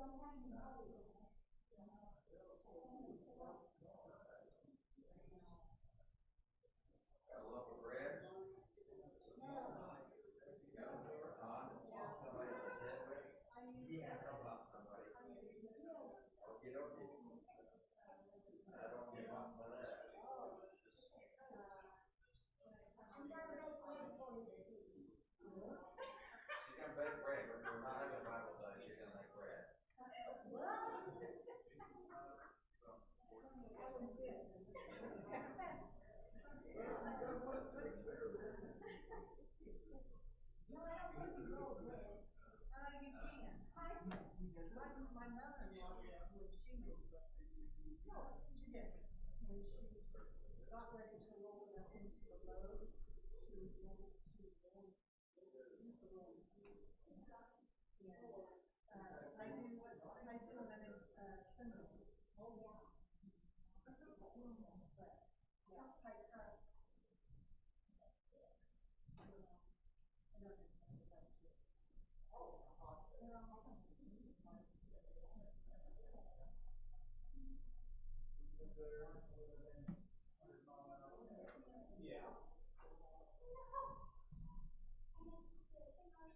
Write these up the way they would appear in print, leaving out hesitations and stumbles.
Got a loaf of bread? Got a door on? Somebody that's dead with? Yeah, help out somebody. Okay, okay. I don't give up for that. She's gonna bake bread. We're not having Bible study. She's gonna make bread.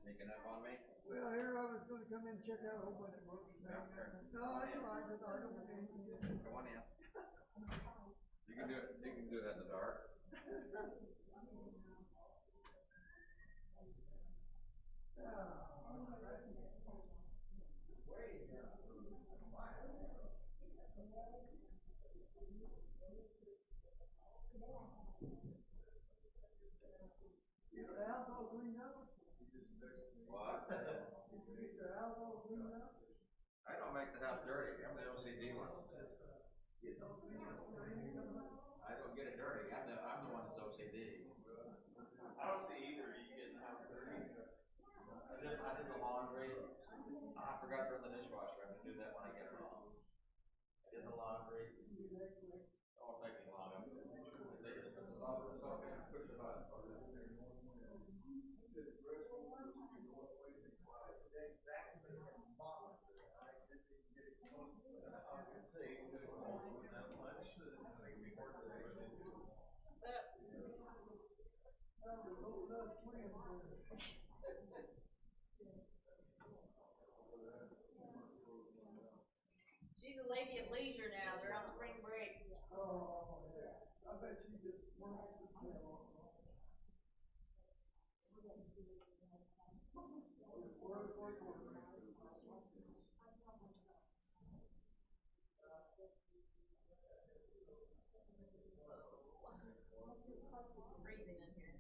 Sneaking up on me? Well, here I was going to come in and check out a whole bunch of books. No, that's all right, because I don't want anything. Come on in. You can do it. You can do that in the dark. Get the house all cleaned up? What? Get the house all cleaned up? I don't make the house dirty. I'm the OCD one. Get it all cleaned up? I don't get it dirty. I'm the one that's OCD. I don't see either of you getting the house dirty. I did the laundry. I forgot to run the dishwasher. I have to do that when I get home. I did the laundry. It won't take me long. They just put the bottle of soap in and push the button. She's a lady of leisure now. They're on spring break. Oh, yeah. I bet she just works with them. It's freezing in here.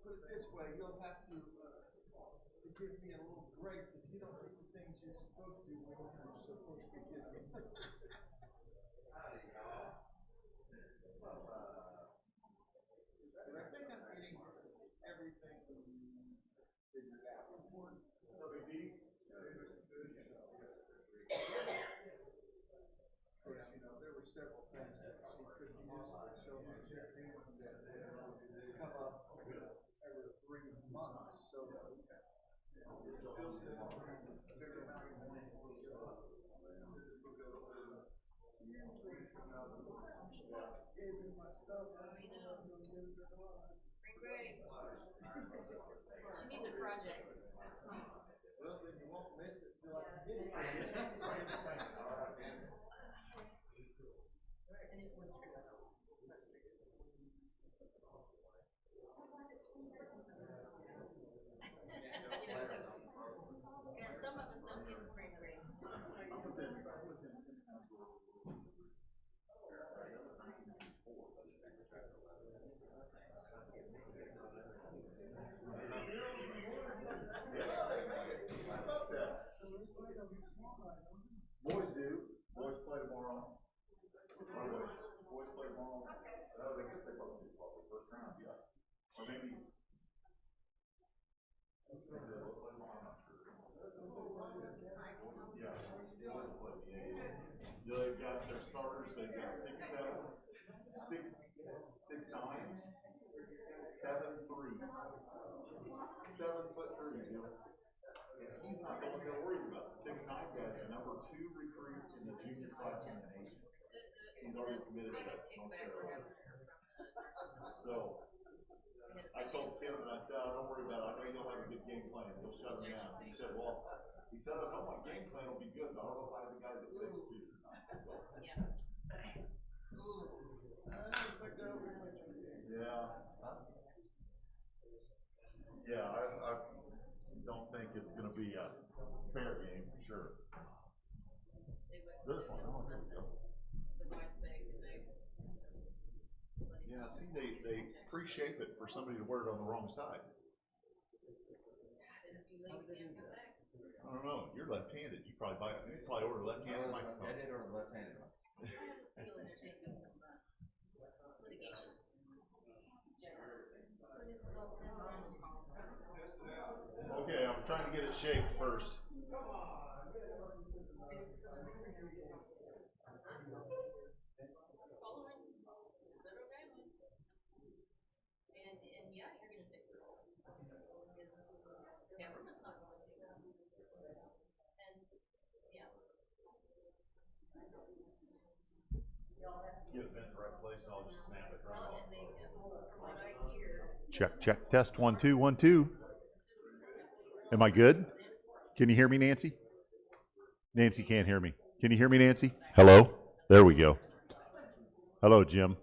Put it this way, you'll have to give me a little grace if you don't do the things you're supposed to when you're supposed to give me. Gave me my stuff, I didn't know I was gonna get it or not. Great, great. She needs a project. Well, then you won't miss it till I get it. And it was yeah, some of us don't get spring break. Boys do. Boys play tomorrow. Boys play tomorrow. I guess they probably do first round, yeah. Or maybe. I'm not sure. Yeah. They've got their starters. They've got 6'7", 6'9", 7'3". 7'3", Bill. He's not the one they're worried about. 6'9" guy's the number 2 recruit in the junior class in the nation. He's already committed to that. So I told Tim and I said, oh, don't worry about it. I know you'll have a good game plan. You'll shut him down. He said, well, I know my game plan will be good, but I don't know if I have the guys that will execute or not. So. Yeah. Yeah, I don't think it's going to be a fair game for sure. This one, oh, there we go. Yeah, see, they pre-shape it for somebody to wear it on the wrong side. I don't know. You're left-handed. You probably order left-handed microphone. I did order left-handed one. Okay, I'm trying to get it shaped first. Get it in the right place and I'll just snap it right off. Check, test, 1 2 1 2. Am I good? Can you hear me, Nancy? Nancy can't hear me. Can you hear me, Nancy? Hello? There we go. Hello, Jim.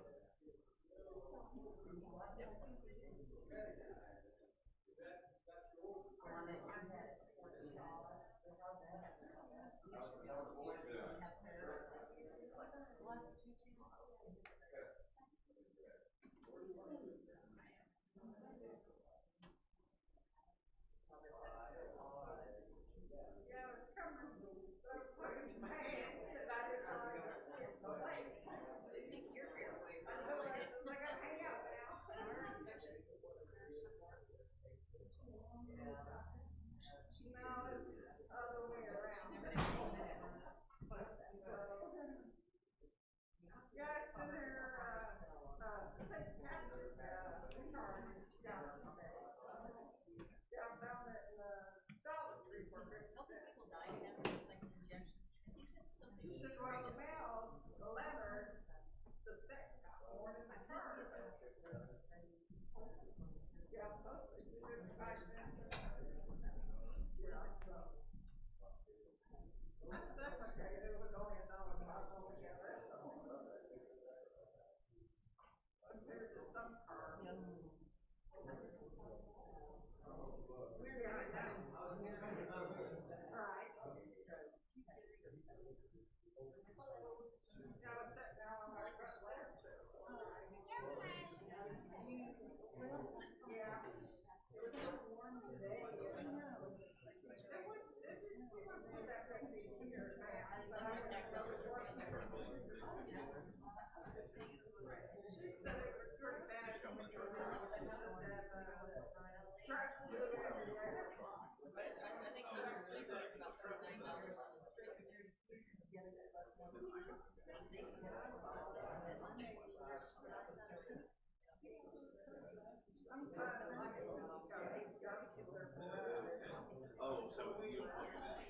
Oh, so you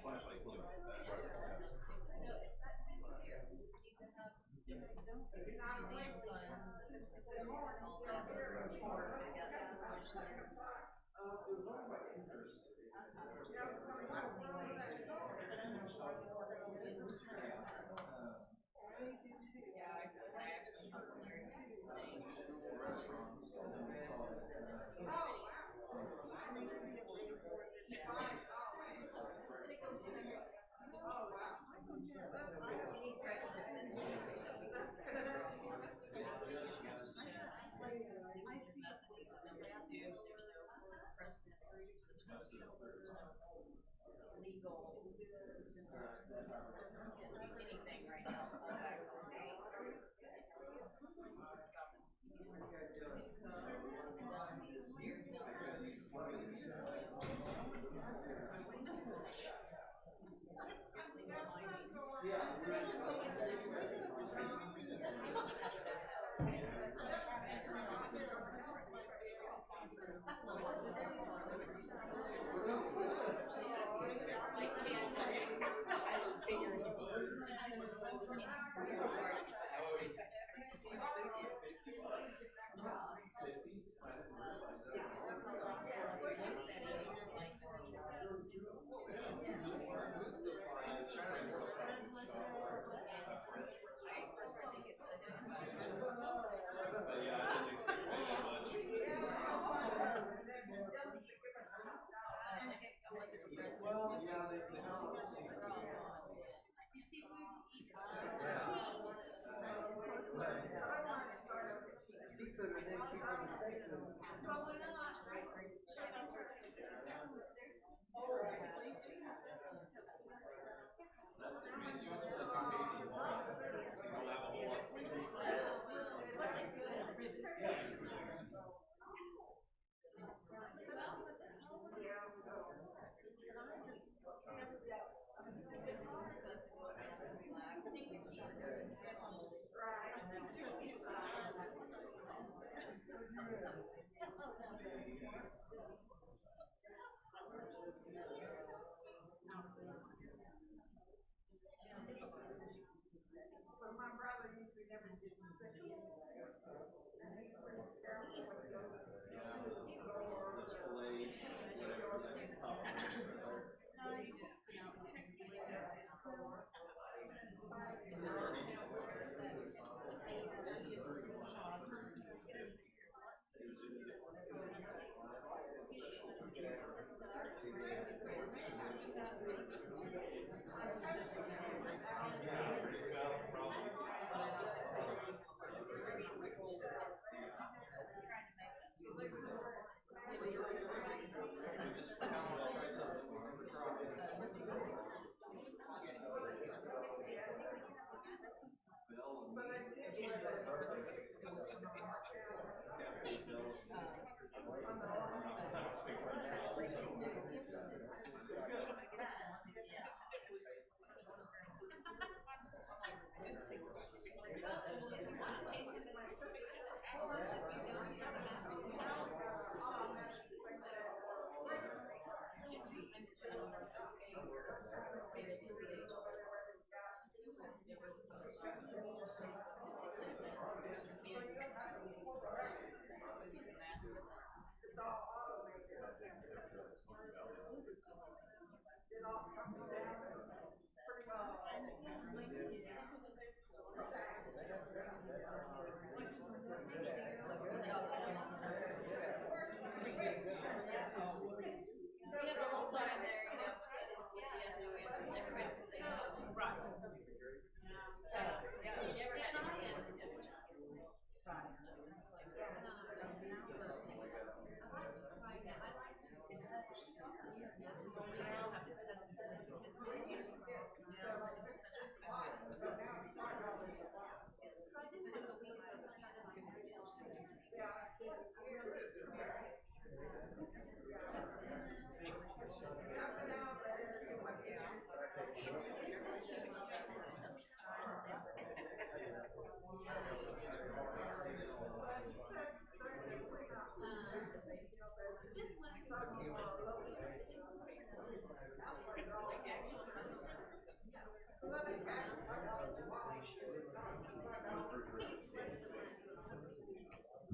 flashlight blue.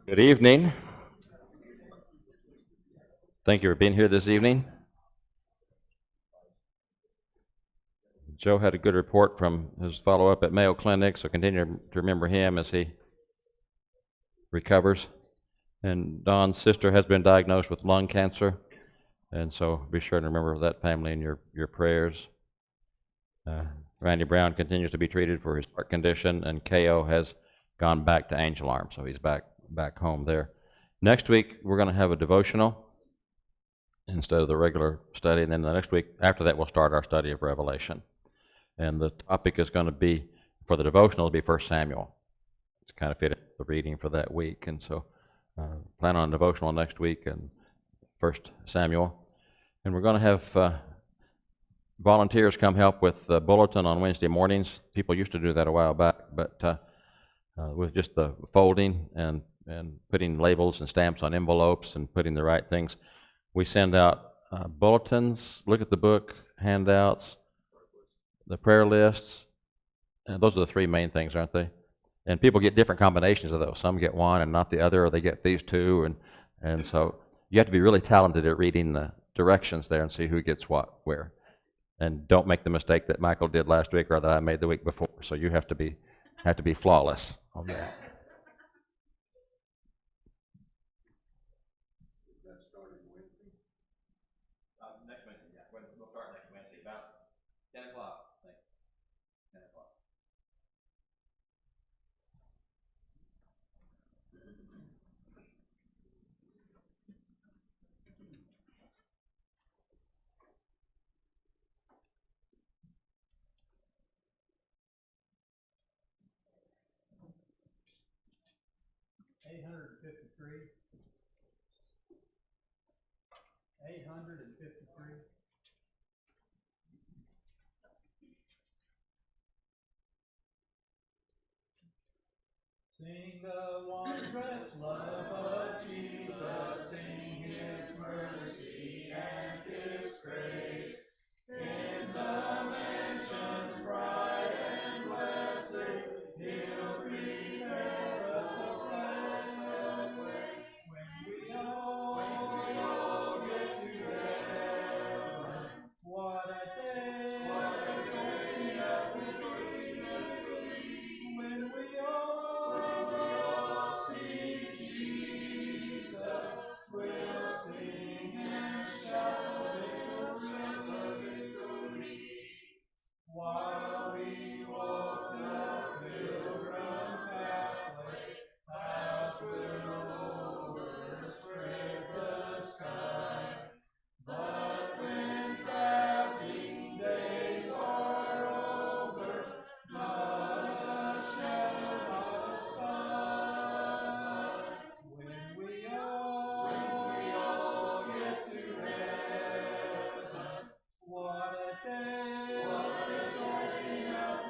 Good evening. Thank you for being here this evening. Joe had a good report from his follow-up at Mayo Clinic, so continue to remember him as he recovers. And Don's sister has been diagnosed with lung cancer, and so be sure to remember that family in your prayers. Randy Brown continues to be treated for his heart condition, and KO has gone back to Angel Arm, so he's back home there. Next week, we're going to have a devotional instead of the regular study, and then the next week after that, we'll start our study of Revelation. And the topic is going to be, for the devotional, it'll be 1 Samuel. It's kind of fit the reading for that week, and so plan on a devotional next week and 1 Samuel. And we're going to have volunteers come help with the bulletin on Wednesday mornings. People used to do that a while back, but with just the folding and putting labels and stamps on envelopes and putting the right things. We send out bulletins, look at the book, handouts, the prayer lists, and those are the three main things, aren't they? And people get different combinations of those. Some get one and not the other, or they get these two, and so you have to be really talented at reading the directions there and see who gets what where. And don't make the mistake that Michael did last week or that I made the week before. So you have to be flawless on that. Next Wednesday, yeah. We'll start next Wednesday, about 10 o'clock, I think. 10 o'clock. $853. $853. Sing the wondrous love of Jesus, sing His mercy and His grace. In the mansions bright and blessed, He'll prepare us a blessed place. When we all get to heaven, what a day! What a day of rejoicing and glee! When we all see Jesus, we'll sing and shout the victory. While we walk the pilgrim pathway, clouds will overspread the sky. But when traveling days are over, not a shadow, not a star. When we all get to heaven, what a day! What a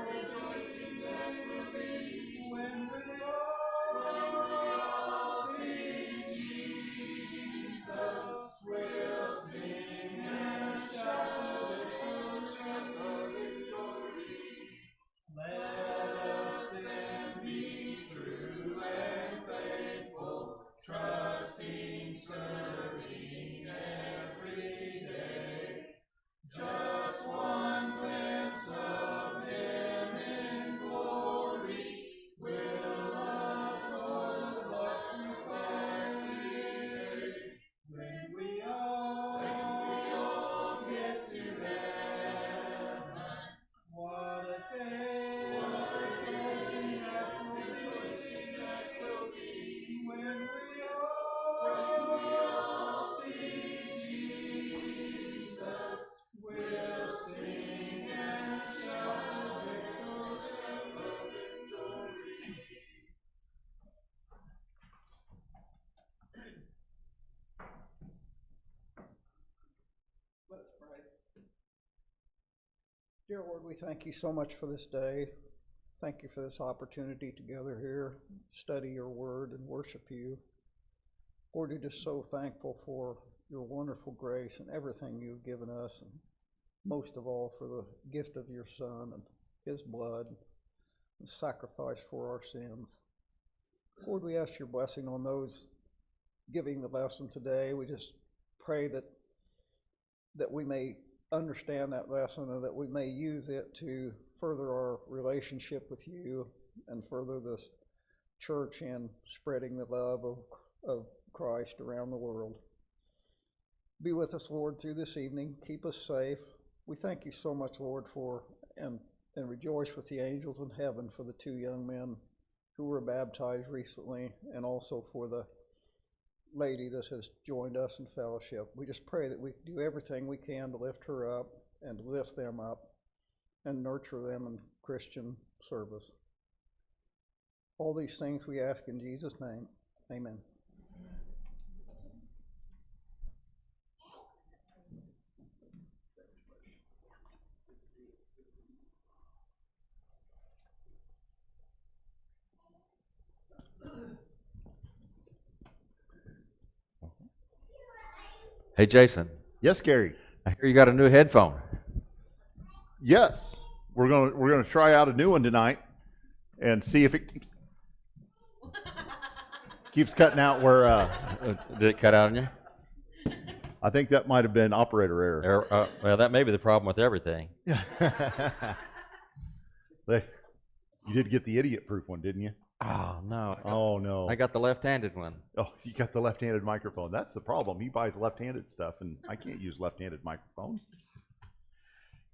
rejoicing that will be. When we all see Jesus, we'll sing and shout the victory. Let us then be true and faithful, trusting, serving every day. Just one glimpse of Him in glory will love towards what every day. When we all get to heaven, what a day! What a rejoicing that will be. When we all see Jesus, we'll sing and shout the victory. Let's pray. Dear Lord, we thank you so much for this day. Thank you for this opportunity to gather here, study your word, and worship you. Lord, we're just so thankful for your wonderful grace and everything you've given us, and most of all for the gift of your Son and his blood, and sacrifice for our sins. Lord, we ask your blessing on those giving the lesson today. We just pray that we may understand that lesson and that we may use it to further our relationship with you and further this church in spreading the love of Christ around the world. Be with us, Lord, through this evening. Keep us safe. We thank you so much, Lord, for and rejoice with the angels in heaven for the 2 young men who were baptized recently, and also for the lady that has joined us in fellowship. We just pray that we do everything we can to lift her up and lift them up and nurture them in Christian service. All these things we ask in Jesus' name. Amen. Hey, Jason, Yes, Gary. I hear you got a new headphone. Yes, we're gonna try out a new one tonight and see if it keeps cutting out where. Did it cut out on you? I think that might have been operator error. Well, that may be the problem with everything. You did get the idiot-proof one, didn't you? Oh, no. Oh no. I got the left-handed one. Oh, you got the left-handed microphone. That's the problem. He buys left-handed stuff, and I can't use left-handed microphones.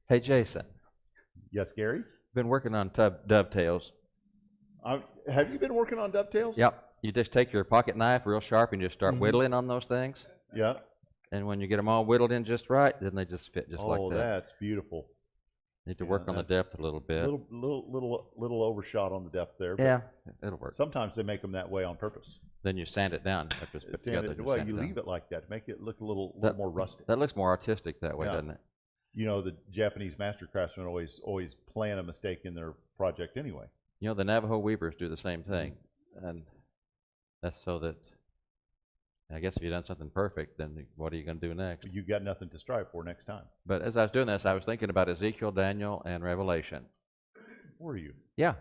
Hey, Jason, Yes, Gary. been working on dovetails. Have you been working on dovetails? Yep. You just take your pocket knife real sharp and just start whittling on those things. Yeah. And when you get them all whittled in just right, then they just fit just like that. Oh, that's beautiful. Need to work on the depth a little bit. Little overshot on the depth there. But Yeah, it'll work. sometimes they make them that way on purpose. Then you sand it down after it's put together. Well, you leave it like that to make it look a little more rustic. That looks more artistic that way, Yeah. doesn't it? You know, the Japanese master craftsmen always plan a mistake in their project anyway. You know, the Navajo weavers do the same thing. And that's so that, I guess if you've done something perfect, then what are you going to do next? You got nothing to strive for next time. But as I was doing this, I was thinking about Ezekiel, Daniel, and Revelation. Were you? Yeah,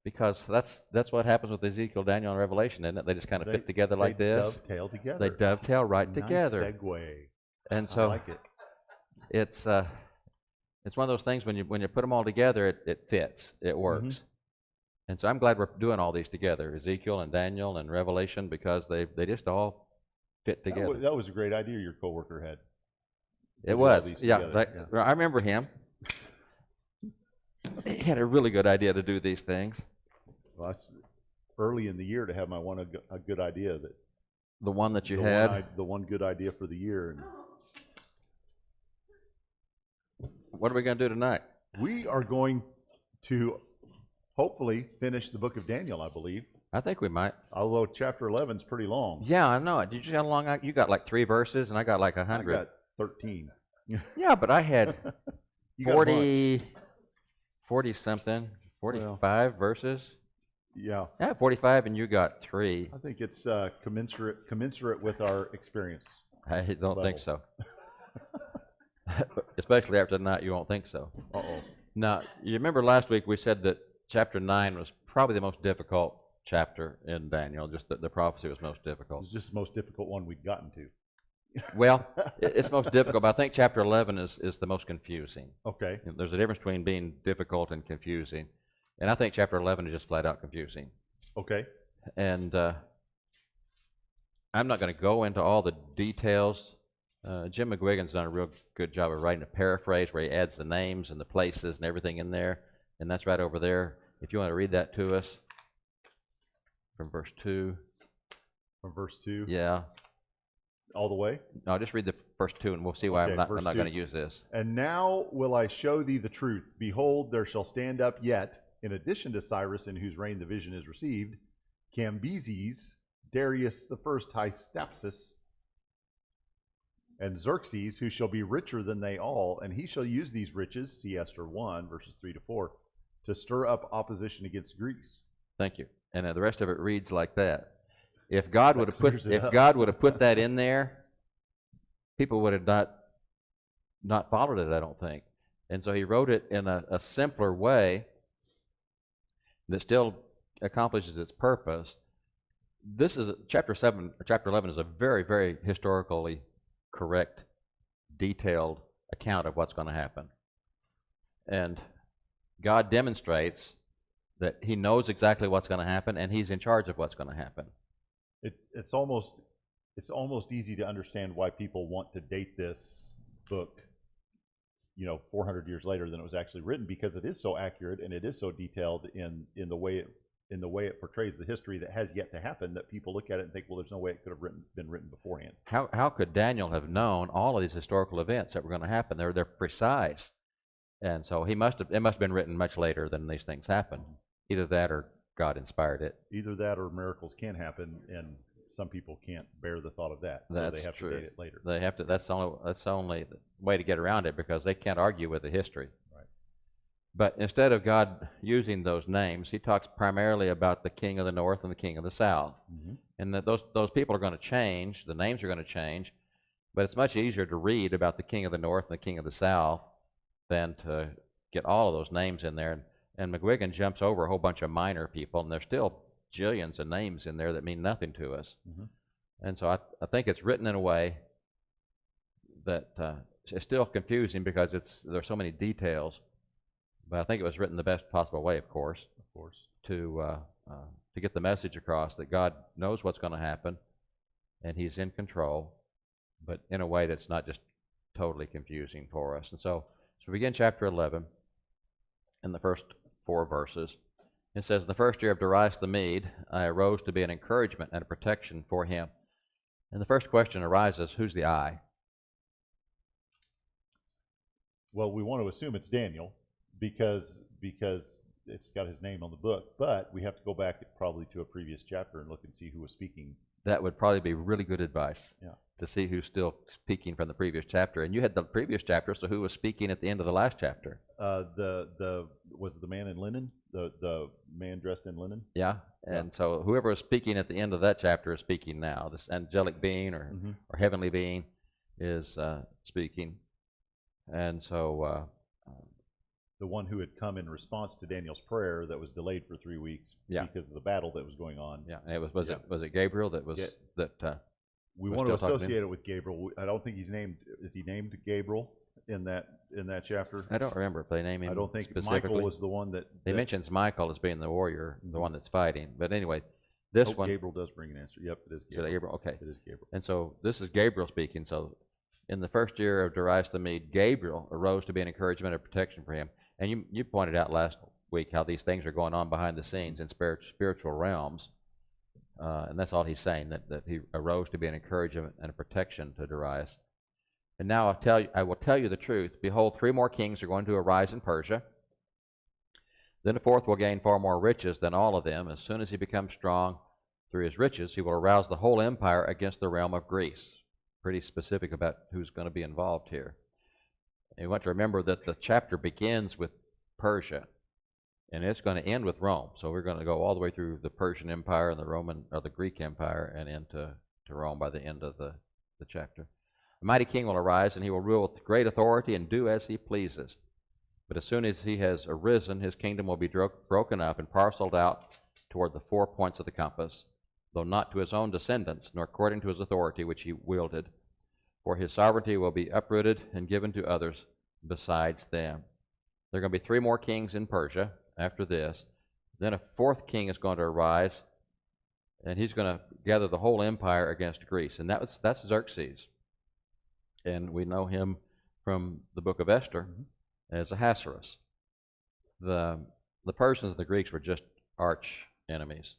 because that's what happens with Ezekiel, Daniel, and Revelation, isn't it? They just kind of fit together like this. They dovetail together. They dovetail right Nice together. segue. And I so like it. it's one of those things when you put them all together, it fits, it works. And so I'm glad we're doing all these together, Ezekiel and Daniel and Revelation, because they just all fit together. That was a great idea your coworker had. It was, yeah. I remember him. He had a really good idea to do these things. Well, that's early in the year to have a good idea that The one that you had. the one good idea for the year. And What are we going to do tonight? we are going to hopefully finish the book of Daniel, I believe. I think we might. Although chapter 11 is pretty long. Yeah, I know it. Did you see how long you got? Like 3 verses, and I got like 100. I got 13. Yeah, but I had You got 40 something, 45 verses. Yeah, Yeah, 45, and you got 3. I think it's commensurate with our experience. I don't think Level. so. Especially after tonight, you won't think so. Uh-oh. Now, you remember last week we said that chapter 9 was probably the most difficult chapter in Daniel, just that the prophecy was most difficult. It's just the most difficult one we've gotten to. Well, it's most difficult, but I think chapter 11 is the most confusing. Okay. You know, there's a difference between being difficult and confusing, and I think chapter 11 is just flat out confusing. Okay. And I'm not going to go into all the details. Jim McGuigan's done a real good job of writing a paraphrase where he adds the names and the places and everything in there, and that's right over there. If you want to read that to us from verse 2. From verse 2. Yeah. All the way? No, just read the first 2, and we'll see why Okay, I'm not verse going 2. to use this. And now will I show thee the truth. Behold, there shall stand up yet, in addition to Cyrus, in whose reign the vision is received, Cambyses, Darius the first Hystaspes, and Xerxes, who shall be richer than they all, and he shall use these riches, see Esther 1, verses 3 to 4, to stir up opposition against Greece. Thank you. And the rest of it reads like that. If God would have clears it up. God would have put that in there, people would have not followed it, I don't think. And so he wrote it in a simpler way that still accomplishes its purpose, this is chapter 7 or chapter 11 is a very, very historically correct, detailed account of what's going to happen. And God demonstrates that he knows exactly what's going to happen, and he's in charge of what's going to happen. It's almost easy to understand why people want to date this book, 400 years later than it was actually written, because it is so accurate and it is so detailed in the way it portrays the history that has yet to happen, that people look at it and think, well, there's no way it could have been written beforehand. How could Daniel have known all of these historical events that were going to happen? They're precise, and so it must have been written much later than these things happened. Either that or God inspired it. Either that or miracles can happen, and some people can't bear the thought of that, so they have to date it later. They have to. That's the only way to get around it, because they can't argue with the history. Right. But instead of God using those names, he talks primarily about the king of the north and the king of the south, and that those people are going to change. The names are going to change, but it's much easier to read about the king of the north and the king of the south than to get all of those names in there. And McGuigan jumps over a whole bunch of minor people, and there's still jillions of names in there that mean nothing to us. And so I think it's written in a way that it's still confusing because there's so many details, but I think it was written the best possible way, of course, to get the message across that God knows what's going to happen, and he's in control, but in a way that's not just totally confusing for us. And so we begin chapter 11 in the first 4 verses. It says, "In the first year of Darius the Mede, I arose to be an encouragement and a protection for him." And the first question arises, who's the I? Well, we want to assume it's Daniel because it's got his name on the book, but we have to go back probably to a previous chapter and look and see who was speaking. That would probably be really good advice. Yeah. To see who's still speaking from the previous chapter. And you had the previous chapter, so who was speaking at the end of the last chapter? Was it the man in linen? The man dressed in linen? Yeah. And so whoever was speaking at the end of that chapter is speaking now. This angelic being or heavenly being is speaking. And so the one who had come in response to Daniel's prayer that was delayed for 3 weeks because of the battle that was going on. Yeah. And it was it Gabriel that was we want to associate it with Gabriel. I don't think he's named. Is he named Gabriel in that chapter? I don't remember if they name him. I don't think specifically. Michael was the one that he mentions Michael as being the warrior, the one that's fighting. But anyway, this one. Gabriel does bring an answer. Yep, it is Gabriel. Is it Gabriel? Okay. It is Gabriel. And so this is Gabriel speaking. So in the first year of Darius the Mede, Gabriel arose to be an encouragement and protection for him. And you pointed out last week how these things are going on behind the scenes in spiritual realms. And that's all he's saying, that he arose to be an encouragement and a protection to Darius. And now I will tell you the truth. Behold, 3 more kings are going to arise in Persia. Then a 4th will gain far more riches than all of them. As soon as he becomes strong through his riches, he will arouse the whole empire against the realm of Greece. Pretty specific about who's going to be involved here. And you want to remember that the chapter begins with Persia, and it's going to end with Rome. So we're going to go all the way through the Persian Empire and the Greek Empire and into Rome by the end of the chapter. A mighty king will arise, and he will rule with great authority and do as he pleases. But as soon as he has arisen, his kingdom will be broken up and parceled out toward the 4 points of the compass, though not to his own descendants, nor according to his authority which he wielded. For his sovereignty will be uprooted and given to others besides them. There are going to be 3 more kings in Persia after this. Then a 4th king is going to arise, and he's going to gather the whole empire against Greece. And that's Xerxes. And we know him from the book of Esther as Ahasuerus. The Persians and the Greeks were just arch enemies.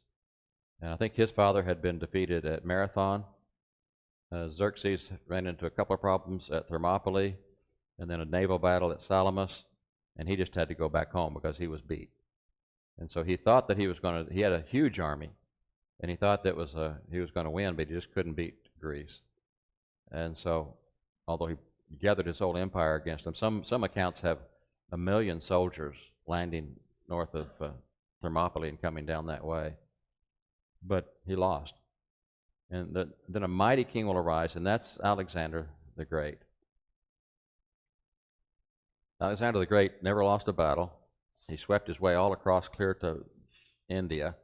And I think his father had been defeated at Marathon. Xerxes ran into a couple of problems at Thermopylae, and then a naval battle at Salamis, and he just had to go back home because he was beat. And so he thought that he had a huge army, and he thought that he was going to win, but he just couldn't beat Greece. And so, although he gathered his whole empire against them, some accounts have 1 million soldiers landing north of Thermopylae and coming down that way. But he lost. And then a mighty king will arise, and that's Alexander the Great. Alexander the Great never lost a battle. He swept his way all across clear to India,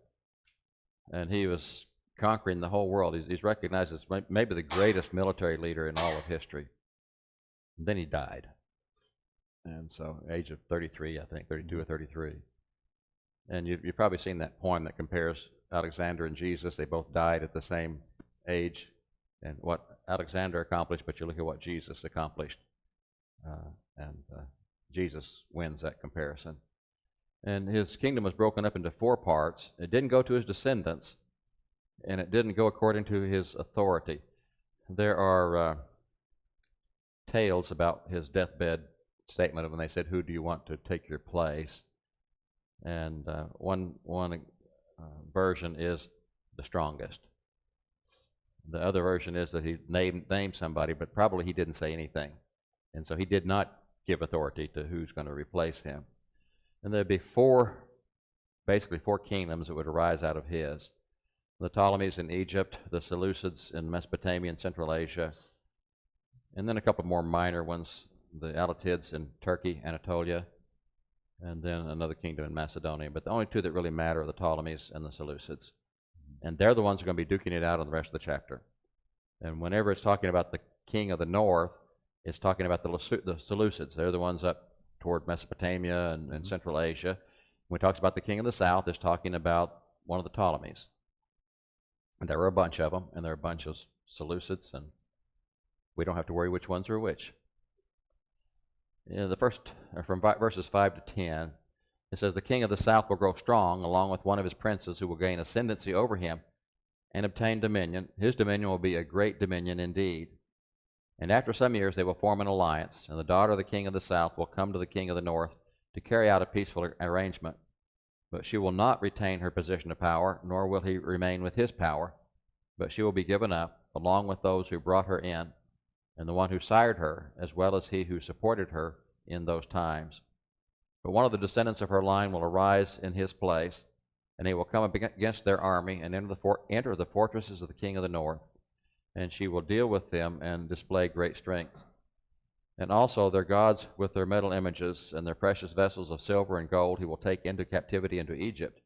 and he was conquering the whole world. He's recognized as maybe the greatest military leader in all of history. And then he died. And so, age of 33, I think, 32 or 33. And you've probably seen that poem that compares Alexander and Jesus. They both died at the same age. And what Alexander accomplished, but you look at what Jesus accomplished. Jesus wins that comparison. And his kingdom was broken up into 4 parts. It didn't go to his descendants, and it didn't go according to his authority. There are tales about his deathbed statement of when they said, "Who do you want to take your place?" And one version is the strongest. The other version is that he named somebody, but probably he didn't say anything. And so he did not give authority to who's going to replace him. And there'd be basically four kingdoms that would arise out of his. The Ptolemies in Egypt, the Seleucids in Mesopotamia and Central Asia, and then a couple more minor ones, the Alatids in Turkey, Anatolia, and then another kingdom in Macedonia. But the only two that really matter are the Ptolemies and the Seleucids. And they're the ones who are going to be duking it out on the rest of the chapter. And whenever it's talking about the king of the north, it's talking about the Seleucids. They're the ones up toward Mesopotamia and Central Asia. When it talks about the king of the south, it's talking about one of the Ptolemies. And there were a bunch of them, and there are a bunch of Seleucids, and we don't have to worry which ones are which. The first, from verses 5 to 10, it says, "The king of the south will grow strong, along with one of his princes, who will gain ascendancy over him and obtain dominion. His dominion will be a great dominion indeed. And after some years they will form an alliance, and the daughter of the king of the south will come to the king of the north to carry out a peaceful arrangement. But she will not retain her position of power, nor will he remain with his power, but she will be given up, along with those who brought her in, and the one who sired her, as well as he who supported her in those times. But one of the descendants of her line will arise in his place, and he will come up against their army and enter the fortresses of the king of the north, and she will deal with them and display great strength. And also their gods with their metal images and their precious vessels of silver and gold he will take into captivity into Egypt,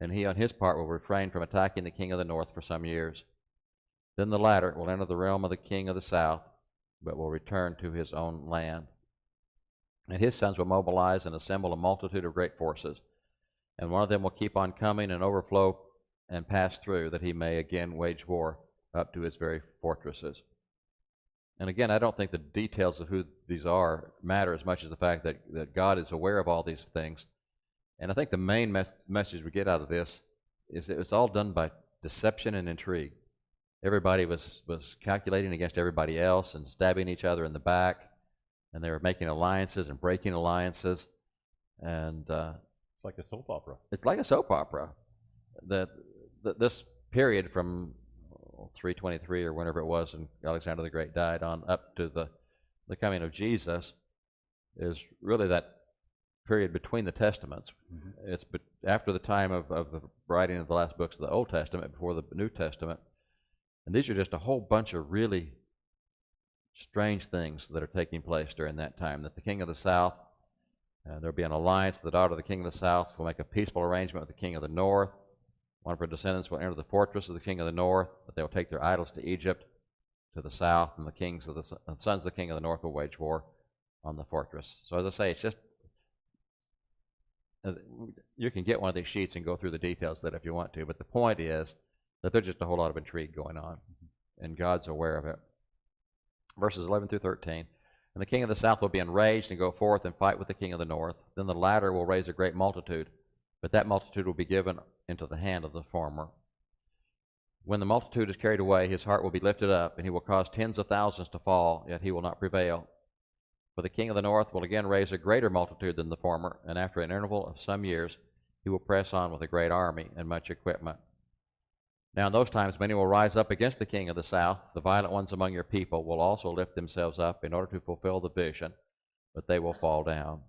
and he on his part will refrain from attacking the king of the north for some years. Then the latter will enter the realm of the king of the south, but will return to his own land. And his sons will mobilize and assemble a multitude of great forces, and one of them will keep on coming and overflow and pass through, that he may again wage war up to his very fortresses." And again, I don't think the details of who these are matter as much as the fact that God is aware of all these things. And I think the main message we get out of this is that it's all done by deception and intrigue. Everybody was calculating against everybody else and stabbing each other in the back, and they were making alliances and breaking alliances. And It's like a soap opera. it's like a soap opera. This period from 323 or whenever it was, and Alexander the Great died, on up to the coming of Jesus, is really that period between the Testaments. It's after the time of the writing of the last books of the Old Testament, before the New Testament. And these are just a whole bunch of really strange things that are taking place during that time. That the king of the south, there'll be an alliance. The daughter of the king of the south will make a peaceful arrangement with the king of the north. One of her descendants will enter the fortress of the king of the north, but they will take their idols to Egypt, to the south, and the sons of the king of the north will wage war on the fortress. So as I say, it's just, you can get one of these sheets and go through the details of that if you want to, but the point is that there's just a whole lot of intrigue going on, and God's aware of it. Verses 11 through 13, "And the king of the south will be enraged and go forth and fight with the king of the north. Then the latter will raise a great multitude, but that multitude will be given into the hand of the former. When the multitude is carried away, his heart will be lifted up, and he will cause tens of thousands to fall, yet he will not prevail. For the king of the north will again raise a greater multitude than the former, and after an interval of some years, he will press on with a great army and much equipment. Now in those times many will rise up against the king of the south. The violent ones among your people will also lift themselves up in order to fulfill the vision, but they will fall down."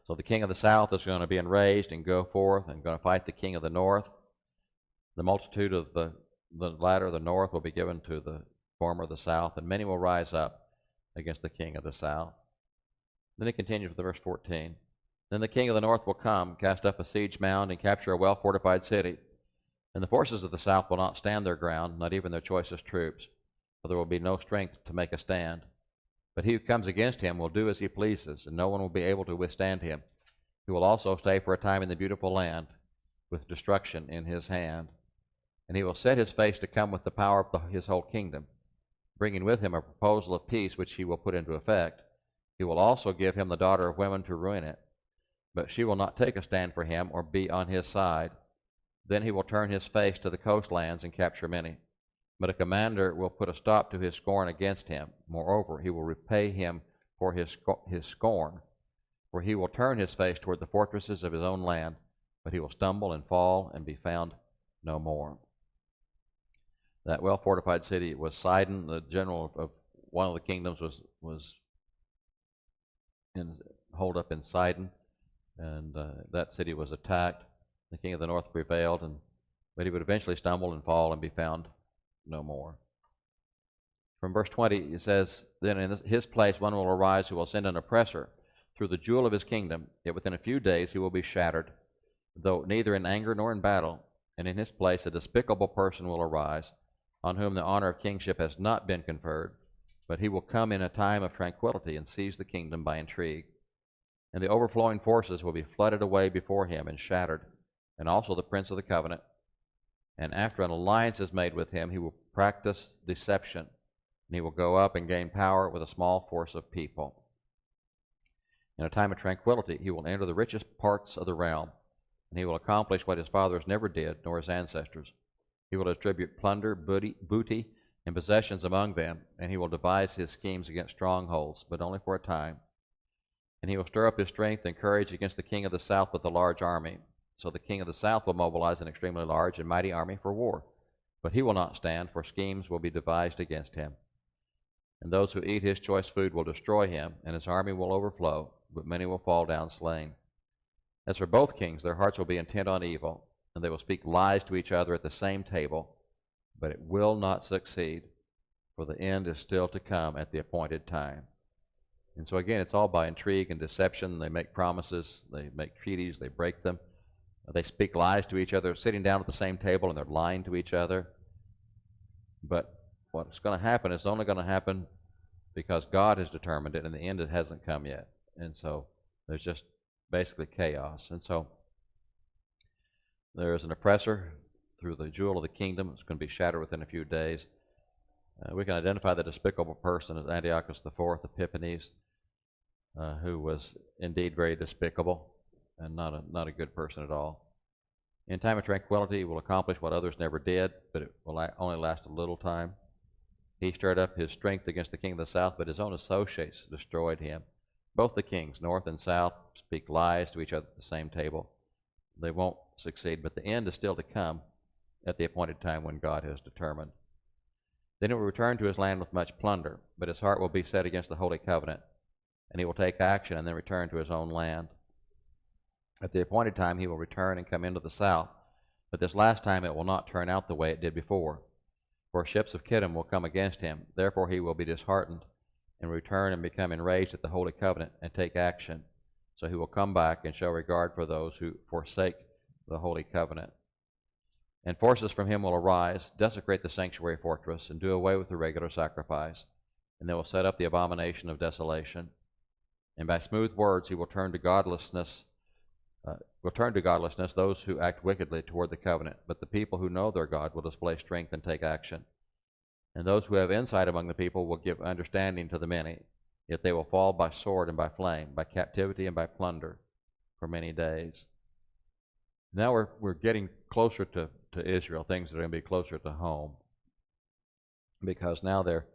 So the king of the south is going to be enraged and go forth and going to fight the king of the north. The multitude of the latter, the north, will be given to the former, the south, and many will rise up against the king of the south. Then it continues with verse 14. "Then the king of the north will come, cast up a siege mound, and capture a well-fortified city. And the forces of the south will not stand their ground, not even their choicest troops, for there will be no strength to make a stand. But he who comes against him will do as he pleases, and no one will be able to withstand him. He will also stay for a time in the beautiful land, with destruction in his hand. And he will set his face to come with the power of his whole kingdom, bringing with him a proposal of peace which he will put into effect. He will also give him the daughter of women to ruin it, but she will not take a stand for him or be on his side. Then he will turn his face to the coastlands and capture many. But a commander will put a stop to his scorn against him. Moreover, he will repay him for his scorn, for he will turn his face toward the fortresses of his own land, but he will stumble and fall and be found no more. That well-fortified city was Sidon. The general of one of the kingdoms was holed up in Sidon, and that city was attacked. The king of the north prevailed, but he would eventually stumble and fall and be found no more. From verse 20, it says, "Then in his place one will arise who will send an oppressor through the jewel of his kingdom, yet within a few days he will be shattered, though neither in anger nor in battle. And in his place a despicable person will arise, on whom the honor of kingship has not been conferred, but he will come in a time of tranquility and seize the kingdom by intrigue. And the overflowing forces will be flooded away before him and shattered, and also the prince of the covenant. And after an alliance is made with him, he will practice deception, and he will go up and gain power with a small force of people. In a time of tranquility, he will enter the richest parts of the realm, and he will accomplish what his fathers never did, nor his ancestors. He will distribute plunder, booty, and possessions among them, and he will devise his schemes against strongholds, but only for a time. And he will stir up his strength and courage against the king of the south with a large army. So the king of the south will mobilize an extremely large and mighty army for war. But he will not stand, for schemes will be devised against him. And those who eat his choice food will destroy him, and his army will overflow, but many will fall down slain. As for both kings, their hearts will be intent on evil, and they will speak lies to each other at the same table, but it will not succeed, for the end is still to come at the appointed time." And so again, it's all by intrigue and deception. They make promises, they make treaties, they break them. They speak lies to each other, sitting down at the same table, and they're lying to each other. But what's going to happen is only going to happen because God has determined it, and the end hasn't come yet. And so there's just basically chaos. And so there's an oppressor through the jewel of the kingdom. It's going to be shattered within a few days. We can identify the despicable person as Antiochus IV Epiphanes, who was indeed very despicable and not a good person at all. In time of tranquility, he will accomplish what others never did, but it will only last a little time. He stirred up his strength against the king of the south, but his own associates destroyed him. Both the kings, north and south, speak lies to each other at the same table. They won't succeed, but the end is still to come at the appointed time when God has determined. Then he will return to his land with much plunder, but his heart will be set against the Holy Covenant, and he will take action and then return to his own land. At the appointed time he will return and come into the south, but this last time it will not turn out the way it did before. For ships of Kittim will come against him, therefore he will be disheartened, and return and become enraged at the Holy Covenant and take action. So he will come back and show regard for those who forsake the Holy Covenant. And forces from him will arise, desecrate the sanctuary fortress, and do away with the regular sacrifice. And they will set up the abomination of desolation. And by smooth words he will turn to godlessness those who act wickedly toward the covenant. But the people who know their God will display strength and take action. And those who have insight among the people will give understanding to the many. Yet they will fall by sword and by flame, by captivity and by plunder for many days. Now we're getting closer to Israel, things that are going to be closer to home, because now they're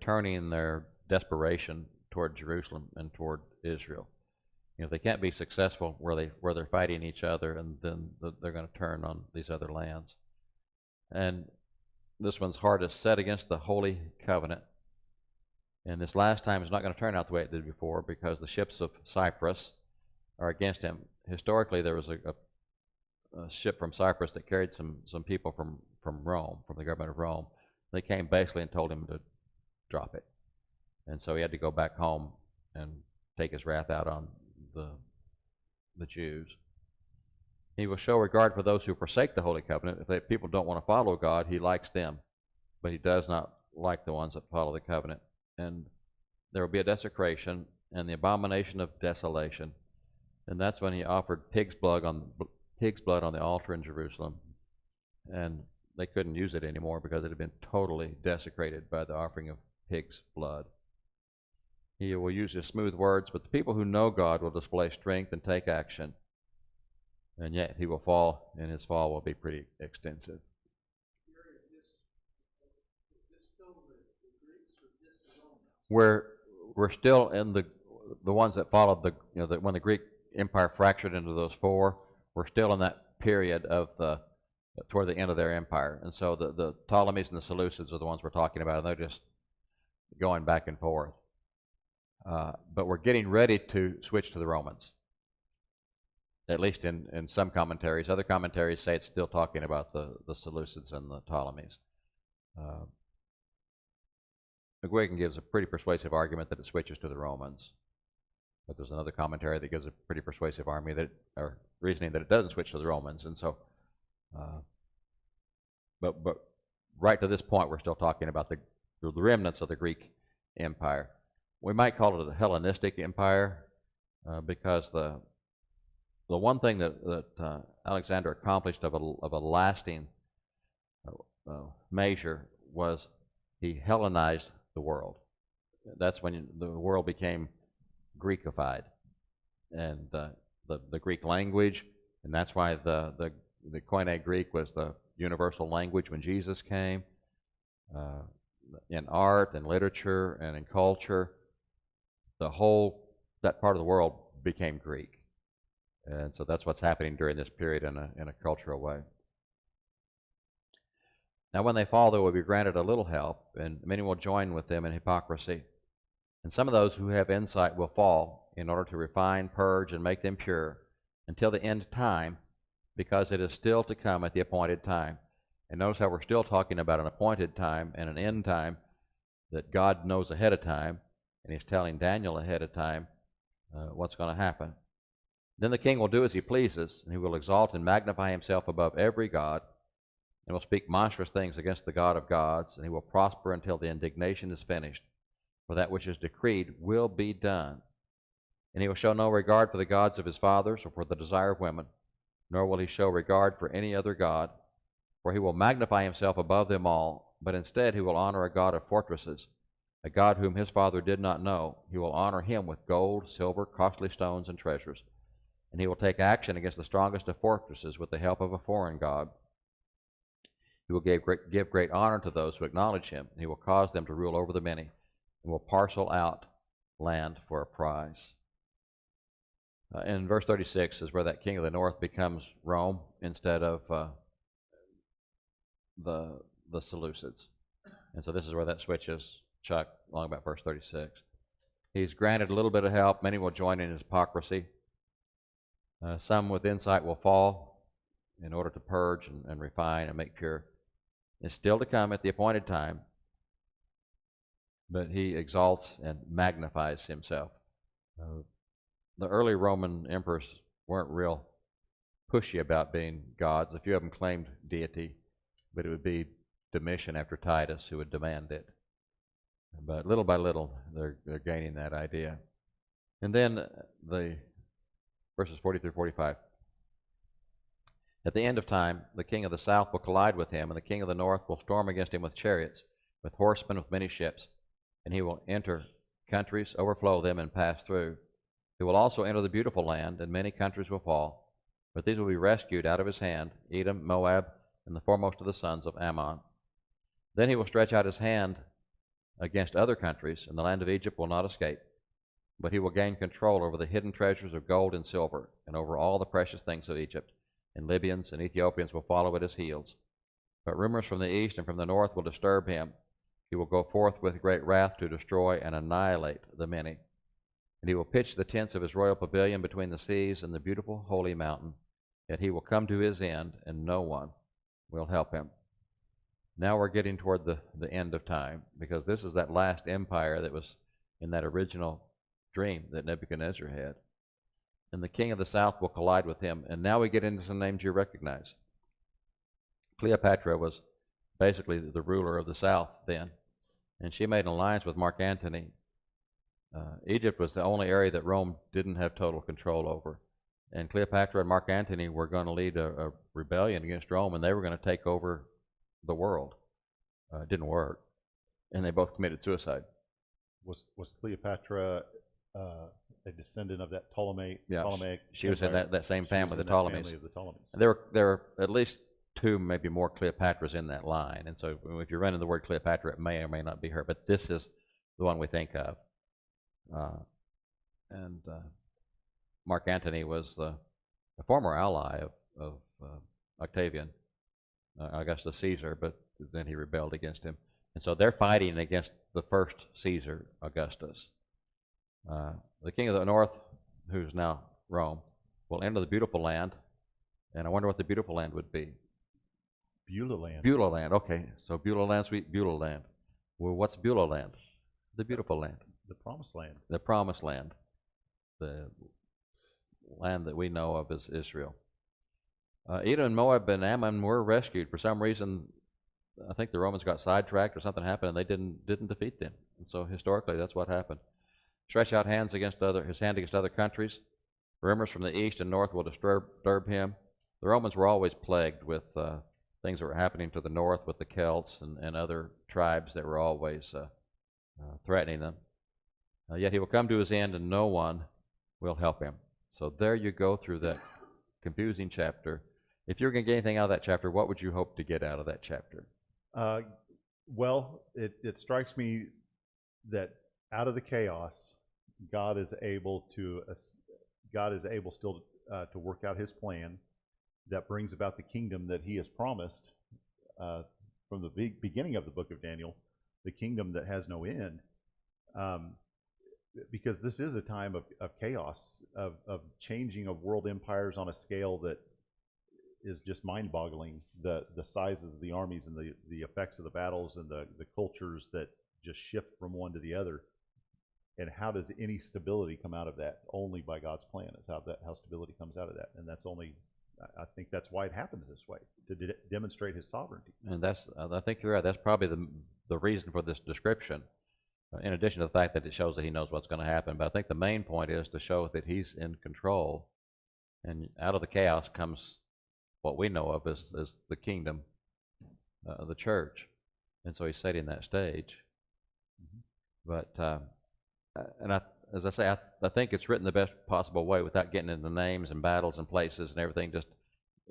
turning their desperation toward Jerusalem and toward Israel. You know, they can't be successful where they're fighting each other, and then they're going to turn on these other lands. And this one's heart is set against the Holy Covenant. And this last time is not going to turn out the way it did before, because the ships of Cyprus are against him. Historically, there was a ship from Cyprus that carried some people from Rome, from the government of Rome. They came basically and told him to drop it. And so he had to go back home and take his wrath out on the Jews. He will show regard for those who forsake the Holy Covenant. If people don't want to follow God, he likes them, but he does not like the ones that follow the covenant. And there will be a desecration and the abomination of desolation. And that's when he offered pig's blood on the altar in Jerusalem. And they couldn't use it anymore because it had been totally desecrated by the offering of pig's blood. He will use his smooth words, but the people who know God will display strength and take action. And yet he will fall, and his fall will be pretty extensive. We're still in the ones that followed when the Greek Empire fractured into those four. We're still in that period of toward the end of their empire, and so the Ptolemies and the Seleucids are the ones we're talking about, and they're just going back and forth. But we're getting ready to switch to the Romans, at least in some commentaries. Other commentaries say it's still talking about the Seleucids and the Ptolemies. McGuigan gives a pretty persuasive argument that it switches to the Romans, but there's another commentary that gives a pretty persuasive reasoning that it doesn't switch to the Romans. And so, but right to this point, we're still talking about the remnants of the Greek Empire. We might call it a Hellenistic Empire because the one thing that Alexander accomplished of a lasting measure was he Hellenized the world. That's when the world became Greekified, and the Greek language, and that's why the Koine Greek was the universal language when Jesus came. In art and literature and in culture, that part of the world became Greek, and so that's what's happening during this period in a cultural way. Now, when they fall, they will be granted a little help, and many will join with them in hypocrisy. And some of those who have insight will fall in order to refine, purge, and make them pure until the end time, because it is still to come at the appointed time. And notice how we're still talking about an appointed time and an end time that God knows ahead of time, and he's telling Daniel ahead of time what's going to happen. Then the king will do as he pleases, and he will exalt and magnify himself above every god, and will speak monstrous things against the God of gods, and he will prosper until the indignation is finished. For that which is decreed will be done. And he will show no regard for the gods of his fathers, or for the desire of women, nor will he show regard for any other god, for he will magnify himself above them all, but instead he will honor a god of fortresses, a god whom his father did not know. He will honor him with gold, silver, costly stones, and treasures. And he will take action against the strongest of fortresses with the help of a foreign god. He will give great honor to those who acknowledge him, and he will cause them to rule over the many, and will parcel out land for a prize. In verse 36 is where that king of the north becomes Rome instead of the Seleucids. And so this is where that switches, Chuck, along about verse 36. He's granted a little bit of help. Many will join in his hypocrisy. Some with insight will fall in order to purge and refine and make pure. It's still to come at the appointed time, but he exalts and magnifies himself. The early Roman emperors weren't real pushy about being gods. A few of them claimed deity, but it would be Domitian after Titus who would demand it. But little by little, they're gaining that idea. And then the verses 40 through 45. At the end of time, the king of the south will collide with him, and the king of the north will storm against him with chariots, with horsemen, with many ships. And he will enter countries, overflow them, and pass through. He will also enter the beautiful land, and many countries will fall. But these will be rescued out of his hand, Edom, Moab, and the foremost of the sons of Ammon. Then he will stretch out his hand against other countries, and the land of Egypt will not escape. But he will gain control over the hidden treasures of gold and silver, and over all the precious things of Egypt. And Libyans and Ethiopians will follow at his heels. But rumors from the east and from the north will disturb him. He will go forth with great wrath to destroy and annihilate the many. And he will pitch the tents of his royal pavilion between the seas and the beautiful holy mountain. Yet he will come to his end, and no one will help him. Now we're getting toward the end of time, because this is that last empire that was in that original dream that Nebuchadnezzar had. and the king of the south will collide with him. And now we get into some names you recognize. Cleopatra was basically the ruler of the south then, and she made an alliance with Mark Antony. Egypt was the only area that Rome didn't have total control over. And Cleopatra and Mark Antony were going to lead a rebellion against Rome, and they were going to take over the world. It didn't work, and they both committed suicide. Was Cleopatra a descendant of that Ptolemaic? She was in that same family, the Ptolemies. Family of the Ptolemies. There were at least two, maybe more Cleopatras in that line, and so if you run into the word Cleopatra, it may or may not be her, but this is the one we think of. Mark Antony was a former ally of Octavian, Augustus Caesar, but then he rebelled against him. And so they're fighting against the first Caesar, Augustus. The king of the north, who's now Rome, will enter the beautiful land, and I wonder what the beautiful land would be. Beulah land. Beulah land, okay. So Beulah land, sweet Beulah land. Well, what's Beulah land? The beautiful land. The promised land. The promised land. The land that we know of as Israel. Edom, Moab, and Ammon were rescued. For some reason, I think the Romans got sidetracked or something happened, and they didn't defeat them. And so historically, that's what happened. Stretch out his hand against other countries. Rumors from the east and north will disturb him. The Romans were always plagued with things that were happening to the north with the Celts and other tribes that were always threatening them. Yet he will come to his end, and no one will help him. So there you go through that confusing chapter. If you're going to get anything out of that chapter, what would you hope to get out of that chapter? Well, it strikes me that out of the chaos, God is able still to work out His plan that brings about the kingdom that He has promised from the beginning of the book of Daniel, the kingdom that has no end. Because this is a time of chaos, of changing of world empires on a scale that is just mind-boggling. The sizes of the armies and the effects of the battles and the cultures that just shift from one to the other. And how does any stability come out of that? Only by God's plan is how stability comes out of that. And that's only, I think that's why it happens this way, to demonstrate His sovereignty. And I think you're right. That's probably the reason for this description. In addition to the fact that it shows that He knows what's going to happen. But I think the main point is to show that He's in control. And out of the chaos comes what we know of as the kingdom, the church. And so He's setting that stage. But, as I say, I think it's written the best possible way without getting into names and battles and places and everything. Just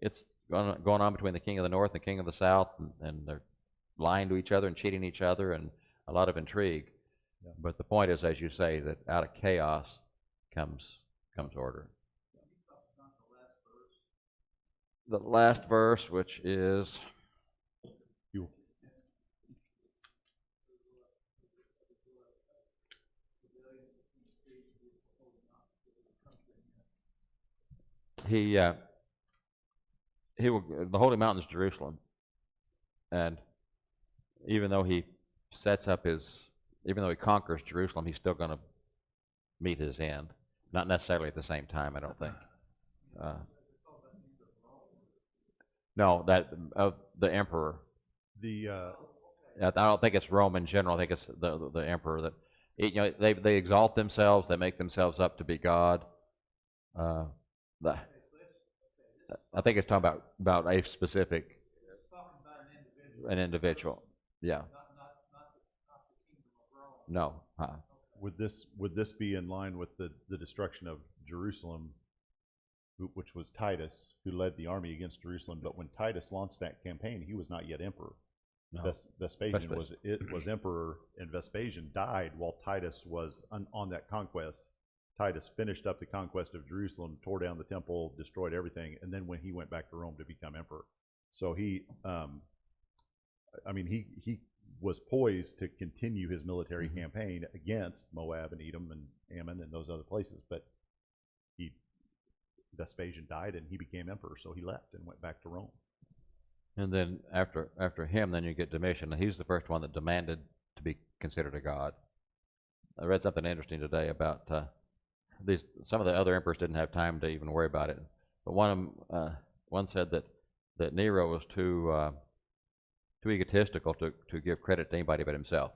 it's going on between the king of the north and the king of the south, and they're lying to each other and cheating each other, and a lot of intrigue. Yeah. But the point is, as you say, that out of chaos comes order. The last verse, which is the holy mountain is Jerusalem, and even though he conquers Jerusalem, he's still going to meet his end. Not necessarily at the same time, I don't think. No, that of the emperor. I don't think it's Rome in general. I think it's the emperor that they exalt themselves. They make themselves up to be God. I think it's talking about a specific, an individual. Yeah. No. Would this be in line with the destruction of Jerusalem, which was Titus, who led the army against Jerusalem? But when Titus launched that campaign, he was not yet emperor. No. Vespasian was emperor, and Vespasian died while Titus was on that conquest. Titus finished up the conquest of Jerusalem, tore down the temple, destroyed everything, and then when he went back to Rome to become emperor. So he was poised to continue his military campaign against Moab and Edom and Ammon and those other places, but Vespasian died and he became emperor, so he left and went back to Rome. And then after him, then you get Domitian. He's the first one that demanded to be considered a god. I read something interesting today about some of the other emperors didn't have time to even worry about it. But one said that Nero was too egotistical to give credit to anybody but himself.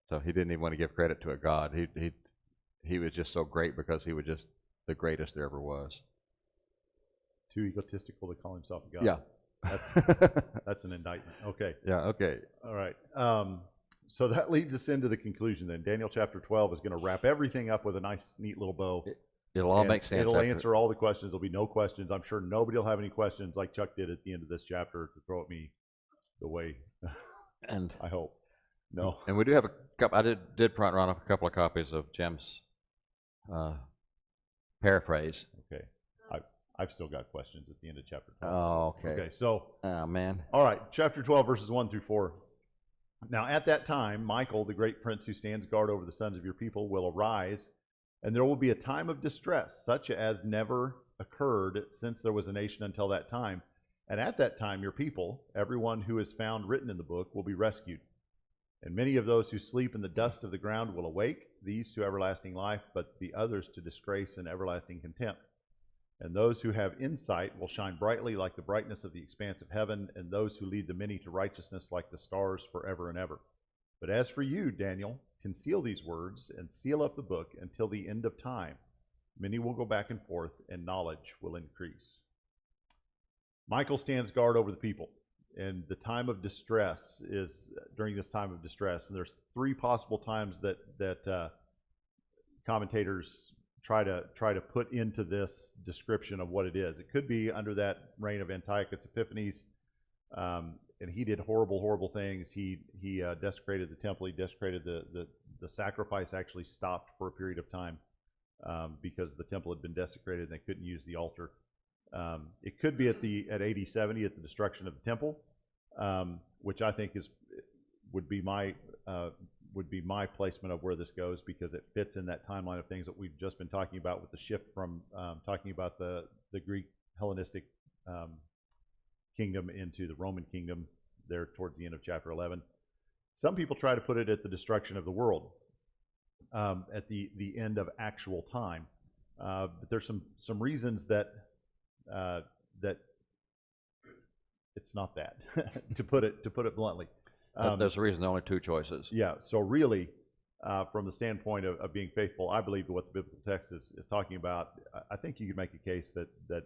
So he didn't even want to give credit to a god. He was just so great because he was just the greatest there ever was. Too egotistical to call himself a god. Yeah. That's an indictment. Okay. Yeah, okay. All right. So that leads us into the conclusion then. Daniel chapter 12 is going to wrap everything up with a nice, neat little bow. It'll all And make sense. It'll answer all the questions. There'll be no questions. I'm sure nobody will have any questions like Chuck did at the end of this chapter to throw at me the way And I hope. No. And we do have a couple. I did print run off a couple of copies of Jim's paraphrase. Okay. I've still got questions at the end of chapter 12. Oh, okay. Okay, so. Oh, man. All right, chapter 12, verses 1 through 4. Now at that time, Michael, the great prince who stands guard over the sons of your people, will arise, and there will be a time of distress, such as never occurred since there was a nation until that time. And at that time, your people, everyone who is found written in the book, will be rescued. And many of those who sleep in the dust of the ground will awake, these to everlasting life, but the others to disgrace and everlasting contempt. And those who have insight will shine brightly like the brightness of the expanse of heaven, and those who lead the many to righteousness like the stars forever and ever. But as for you, Daniel, conceal these words and seal up the book until the end of time. Many will go back and forth, and knowledge will increase. Michael stands guard over the people, and the time of distress is during this time of distress. And there's three possible times that commentators try to put into this description of what it is. It could be under that reign of Antiochus Epiphanes, and he did horrible things. He desecrated the temple. He desecrated the sacrifice. Actually stopped for a period of time because the temple had been desecrated and they couldn't use the altar. It could be at AD 70 at the destruction of the temple, which I think would be my placement of where this goes, because it fits in that timeline of things that we've just been talking about with the shift from talking about the Greek Hellenistic kingdom into the Roman kingdom there towards the end of chapter 11. Some people try to put it at the destruction of the world, at the end of actual time. But there's some reasons that it's not that, to put it bluntly. There's a reason there are only two choices. Yeah, so really, from the standpoint of being faithful, I believe what the biblical text is talking about. I think you could make a case that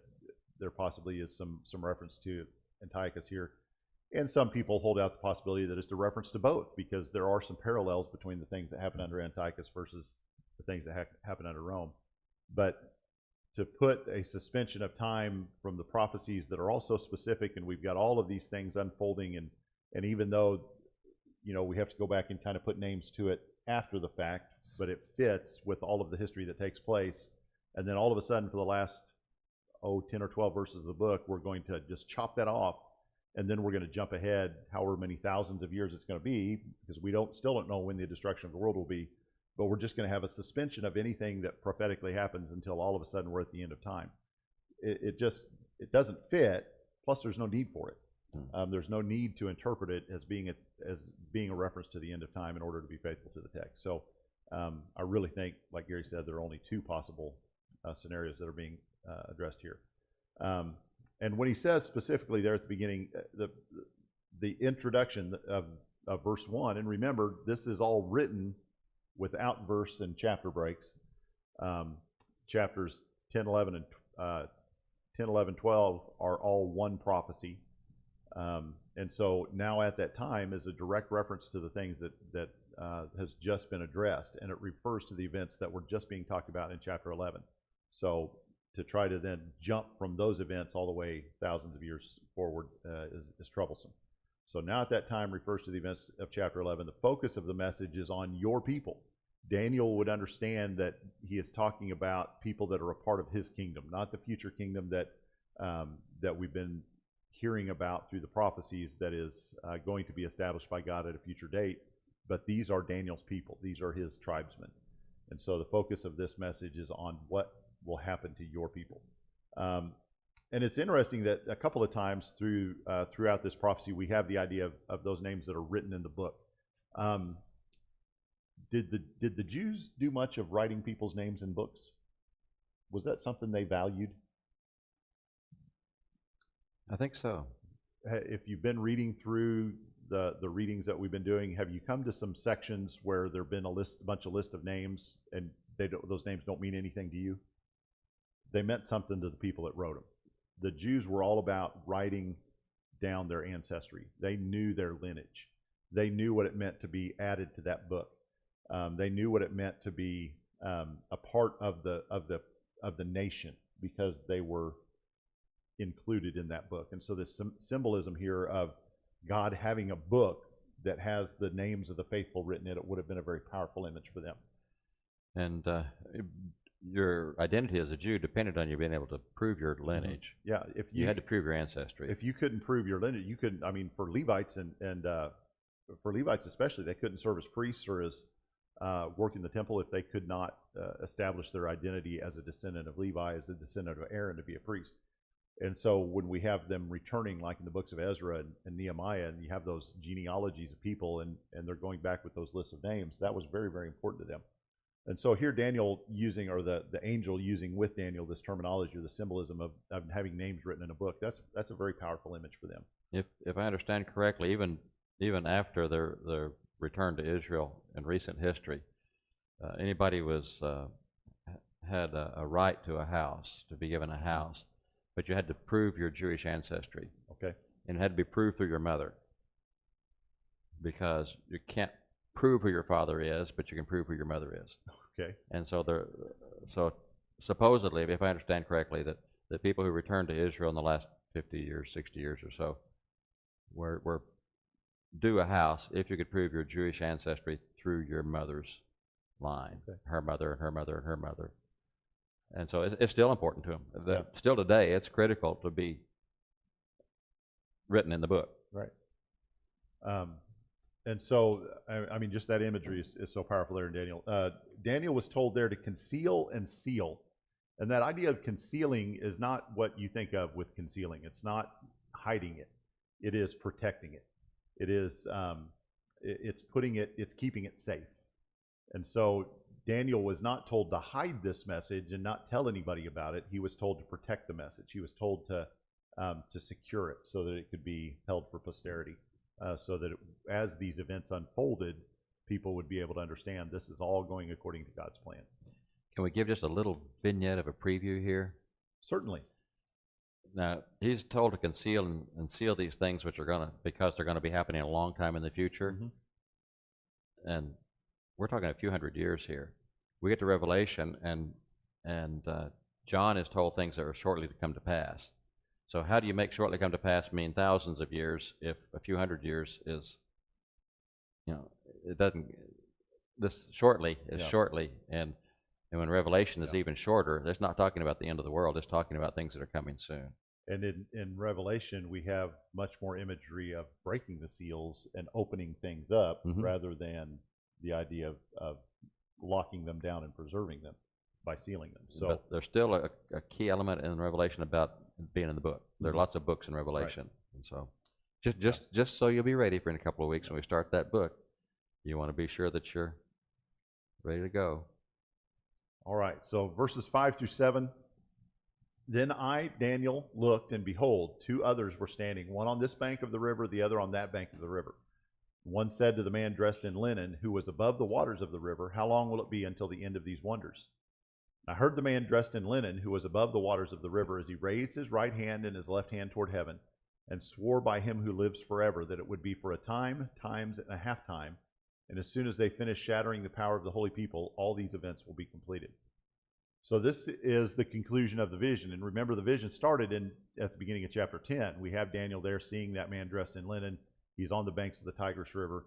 there possibly is some reference to Antiochus here. And some people hold out the possibility that it's a reference to both, because there are some parallels between the things that happened under Antiochus versus the things that happened under Rome. But to put a suspension of time from the prophecies that are also specific, and we've got all of these things unfolding, and even though we have to go back and kind of put names to it after the fact, but it fits with all of the history that takes place. And then all of a sudden, for the last 10 or 12 verses of the book, we're going to just chop that off, and then we're going to jump ahead however many thousands of years it's going to be, because we still don't know when the destruction of the world will be, but we're just going to have a suspension of anything that prophetically happens until all of a sudden we're at the end of time. It doesn't fit, plus there's no need for it. There's no need to interpret it as being a reference to the end of time in order to be faithful to the text. So I really think, like Gary said, there are only two possible scenarios that are being addressed here. And when he says specifically there at the beginning, the introduction of verse 1, and remember, this is all written without verse and chapter breaks. Chapters 10, 11, and 10, 11, 12 are all one prophecy. And so now at that time is a direct reference to the things that has just been addressed, and it refers to the events that were just being talked about in chapter 11. So to try to then jump from those events all the way thousands of years forward is troublesome. So now at that time refers to the events of chapter 11. The focus of the message is on your people. Daniel would understand that he is talking about people that are a part of his kingdom, not the future kingdom that we've been hearing about through the prophecies that is going to be established by God at a future date. But these are Daniel's people. These are his tribesmen. And so the focus of this message is on what will happen to your people. And it's interesting that a couple of times throughout this prophecy, we have the idea of those names that are written in the book. did the Jews do much of writing people's names in books? Was that something they valued? I think so. If you've been reading through the readings that we've been doing, have you come to some sections where there've been a bunch of list of names, and those names don't mean anything to you? They meant something to the people that wrote them. The Jews were all about writing down their ancestry. They knew their lineage. They knew what it meant to be added to that book. They knew what it meant to be a part of the nation, because they were included in that book. And so this symbolism here of God having a book that has the names of the faithful written in it would have been a very powerful image for them. And your identity as a Jew depended on you being able to prove your lineage. Yeah, if You had to prove your ancestry. If you couldn't prove your lineage, you couldn't. I mean, for Levites and for Levites especially, they couldn't serve as priests or as work in the temple if they could not establish their identity as a descendant of Levi, as a descendant of Aaron, to be a priest. And so when we have them returning, like in the books of Ezra and Nehemiah, and you have those genealogies of people, and they're going back with those lists of names, that was very, very important to them. And so here Daniel using, or the angel using with Daniel, this terminology or the symbolism of having names written in a book, that's a very powerful image for them. If I understand correctly, even after their return to Israel in recent history, anybody had a right to a house, to be given a house, but you had to prove your Jewish ancestry. Okay. And it had to be proved through your mother, because you can't prove who your father is, but you can prove who your mother is. Okay. And so supposedly, if I understand correctly, that the people who returned to Israel in the last 50 years, 60 years or so, were due a house if you could prove your Jewish ancestry through your mother's line, okay. Her mother and her mother and her mother. And so it's still important to them. Yeah. Still today, it's critical to be written in the book. Right. And so, I mean, just that imagery is so powerful there in Daniel. Daniel was told there to conceal and seal. And that idea of concealing is not what you think of with concealing. It's not hiding it. It is protecting it. It is, it's keeping it safe. And so Daniel was not told to hide this message and not tell anybody about it. He was told to protect the message. He was told to secure it so that it could be held for posterity. So that as these events unfolded, people would be able to understand this is all going according to God's plan. Can we give just a little vignette of a preview here? Certainly. Now, he's told to conceal and seal these things because they're going to be happening a long time in the future. Mm-hmm. And we're talking a few hundred years here. We get to Revelation, and John is told things that are shortly to come to pass. So how do you make shortly come to pass mean thousands of years if a few hundred years is, it doesn't, this shortly is shortly, and when Revelation is even shorter, it's not talking about the end of the world, it's talking about things that are coming soon. And in Revelation, we have much more imagery of breaking the seals and opening things up, mm-hmm. rather than the idea of locking them down and preserving them by sealing them. So but there's still a key element in Revelation about being in the book. There are lots of books in Revelation, right. And so just so you'll be ready for in a couple of weeks when we start that book, you want to be sure that you're ready to go. All right, so verses 5 through 7. Then I, Daniel, looked, and behold, two others were standing, one on this bank of the river, the other on that bank of the river. One said to the man dressed in linen, who was above the waters of the river, how long will it be until the end of these wonders? I heard the man dressed in linen, who was above the waters of the river, as he raised his right hand and his left hand toward heaven, and swore by him who lives forever that it would be for a time, times, and a half time, and as soon as they finish shattering the power of the holy people, all these events will be completed. So this is the conclusion of the vision. And remember, the vision started at the beginning of chapter 10. We have Daniel there seeing that man dressed in linen. He's on the banks of the Tigris River.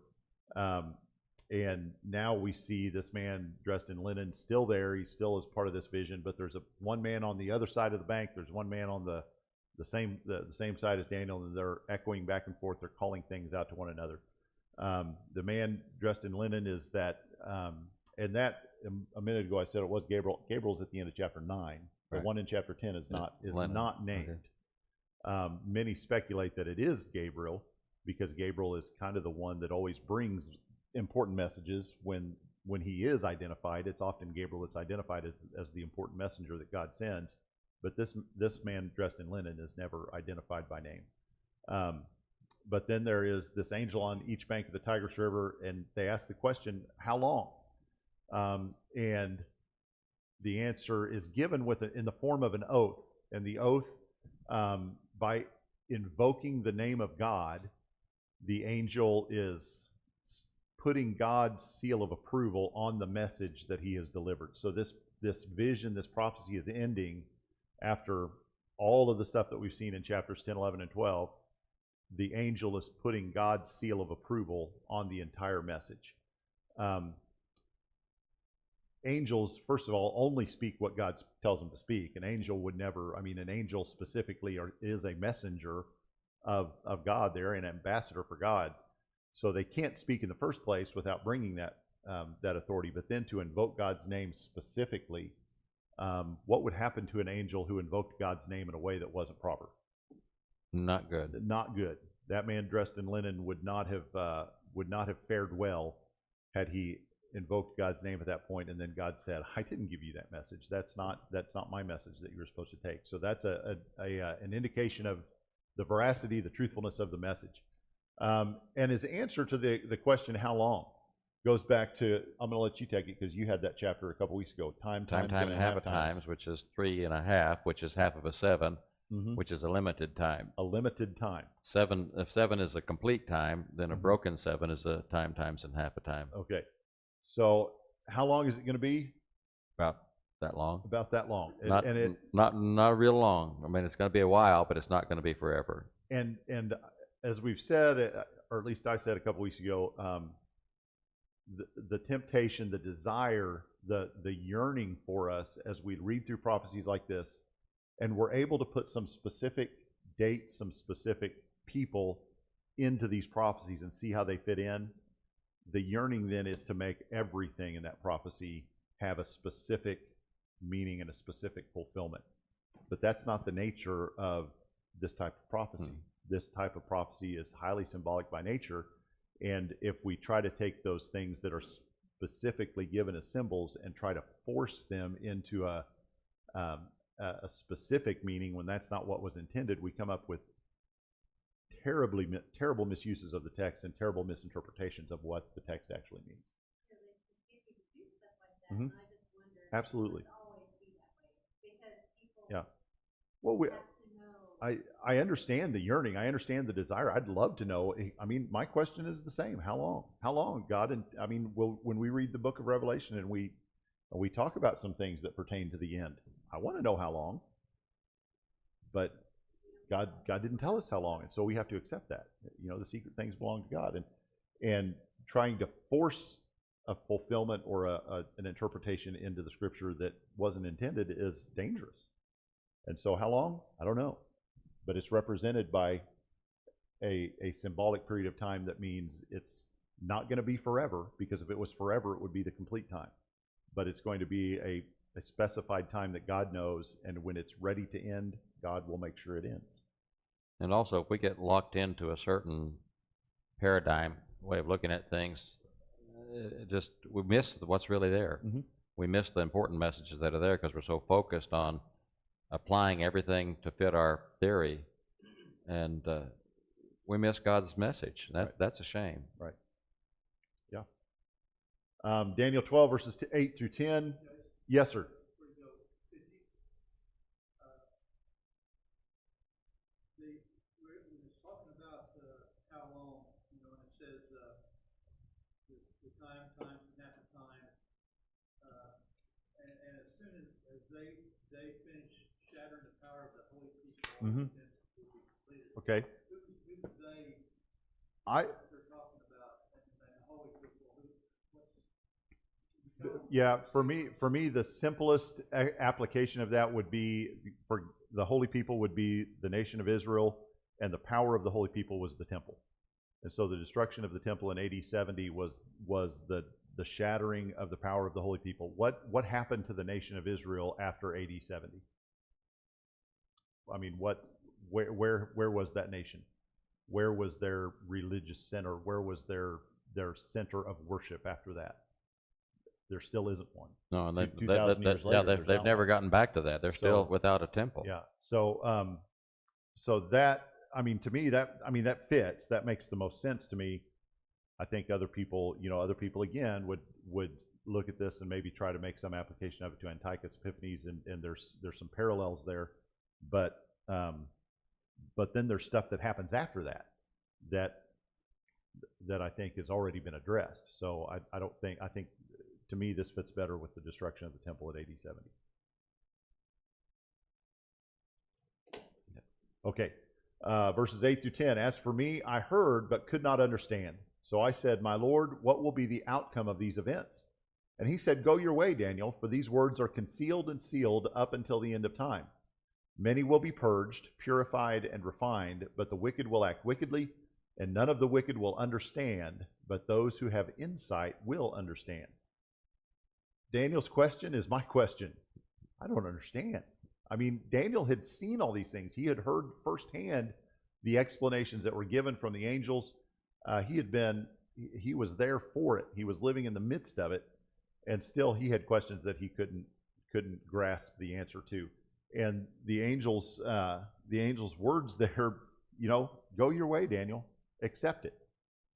And now we see this man dressed in linen still there. He still is part of this vision, but there's one man on the other side of the bank. There's one man on the same side as Daniel, and they're echoing back and forth. They're calling things out to one another. The man dressed in linen is that, and that a minute ago I said it was Gabriel. Gabriel's at the end of chapter 9. The one in chapter 10 is not named. Okay. Many speculate that it is Gabriel, because Gabriel is kind of the one that always brings important messages when when he is identified, it's often Gabriel that's identified as the important messenger that God sends. But this man dressed in linen is never identified by name. But then there is this angel on each bank of the Tigris River, and they ask the question, how long? And the answer is given in the form of an oath. And the oath, by invoking the name of God, the angel is putting God's seal of approval on the message that he has delivered. So this vision, this prophecy is ending after all of the stuff that we've seen in chapters 10, 11, and 12. The angel is putting God's seal of approval on the entire message. Angels, first of all, only speak what God tells them to speak. An angel would never, an angel specifically is a messenger of God. They're an ambassador for God. So they can't speak in the first place without bringing that authority. But then to invoke God's name specifically, what would happen to an angel who invoked God's name in a way that wasn't proper? Not good. Not good. That man dressed in linen would not have fared well had he invoked God's name at that point, and then God said, "I didn't give you that message. That's not my message that you were supposed to take." So that's an indication of the veracity, the truthfulness of the message. And his answer to the question, "How long?" goes back to, I'm going to let you take it because you had that chapter a couple weeks ago. Time and a half of times, which is 3.5, which is half of a 7, which is a limited time. A limited time. 7, if 7 is a complete time, then a broken 7 is a time times and half a time. Okay. So how long is it going to be? About that long. About that long. Not real long. It's going to be a while, but it's not going to be forever. And as we've said, or at least I said a couple weeks ago, the temptation, the desire, the yearning for us as we read through prophecies like this, and we're able to put some specific dates, some specific people into these prophecies and see how they fit in. The yearning then is to make everything in that prophecy have a specific meaning and a specific fulfillment. But that's not the nature of this type of prophecy. This type of prophecy is highly symbolic by nature. And if we try to take those things that are specifically given as symbols and try to force them into a specific meaning when that's not what was intended, we come up with terrible misuses of the text and terrible misinterpretations of what the text actually means. Absolutely. Yeah. Well, I understand the yearning. I understand the desire. I'd love to know. My question is the same. How long? How long, God? And when we read the book of Revelation and we talk about some things that pertain to the end, I want to know how long. But God didn't tell us how long, and so we have to accept that. The secret things belong to God, and trying to force a fulfillment or an interpretation into the Scripture that wasn't intended is dangerous. And so, how long? I don't know, but it's represented by a symbolic period of time that means it's not going to be forever, because if it was forever, it would be the complete time. But it's going to be a specified time that God knows, and when it's ready to end, God will make sure it ends. And also, if we get locked into a certain paradigm, way of looking at things, we miss what's really there. We miss the important messages that are there because we're so focused on applying everything to fit our theory, and we miss God's message. That's a shame. Right. Yeah. Daniel 12 verses 8 through 10. Yes, sir. They finish shattering the power of the holy people. Okay. Who they? They're talking about and the holy people. Yeah, for me, the simplest application of that would be, for the holy people would be the nation of Israel, and the power of the holy people was the temple. And so the destruction of the temple in AD 70 was the shattering of the power of the holy people. What happened to the nation of Israel after AD 70? Where was that nation? Where was their religious center? Where was their center of worship after that? there still isn't one. No, and 2,000 years yeah, later, there's they've not never one. gotten back to that. They're still So- without a temple. Yeah. So, so that, I mean, to me, that fits. That makes the most sense to me. I think other people, again would look at this and maybe try to make some application of it to Antiochus Epiphanes, and there's some parallels there, but then there's stuff that happens after that I think has already been addressed. So I think to me this fits better with the destruction of the temple at AD 70. Okay, verses 8 through 10. As for me, I heard but could not understand. So I said, my Lord, what will be the outcome of these events? And he said, go your way, Daniel, for these words are concealed and sealed up until the end of time. Many will be purged, purified, and refined, but the wicked will act wickedly, and none of the wicked will understand, but those who have insight will understand. Daniel's question is my question. I don't understand. I mean, Daniel had seen all these things. He had heard firsthand the explanations that were given from the angels. He was there for it. He was living in the midst of it, and still he had questions that he couldn't grasp the answer to. And the angel's words there, go your way, Daniel. Accept it.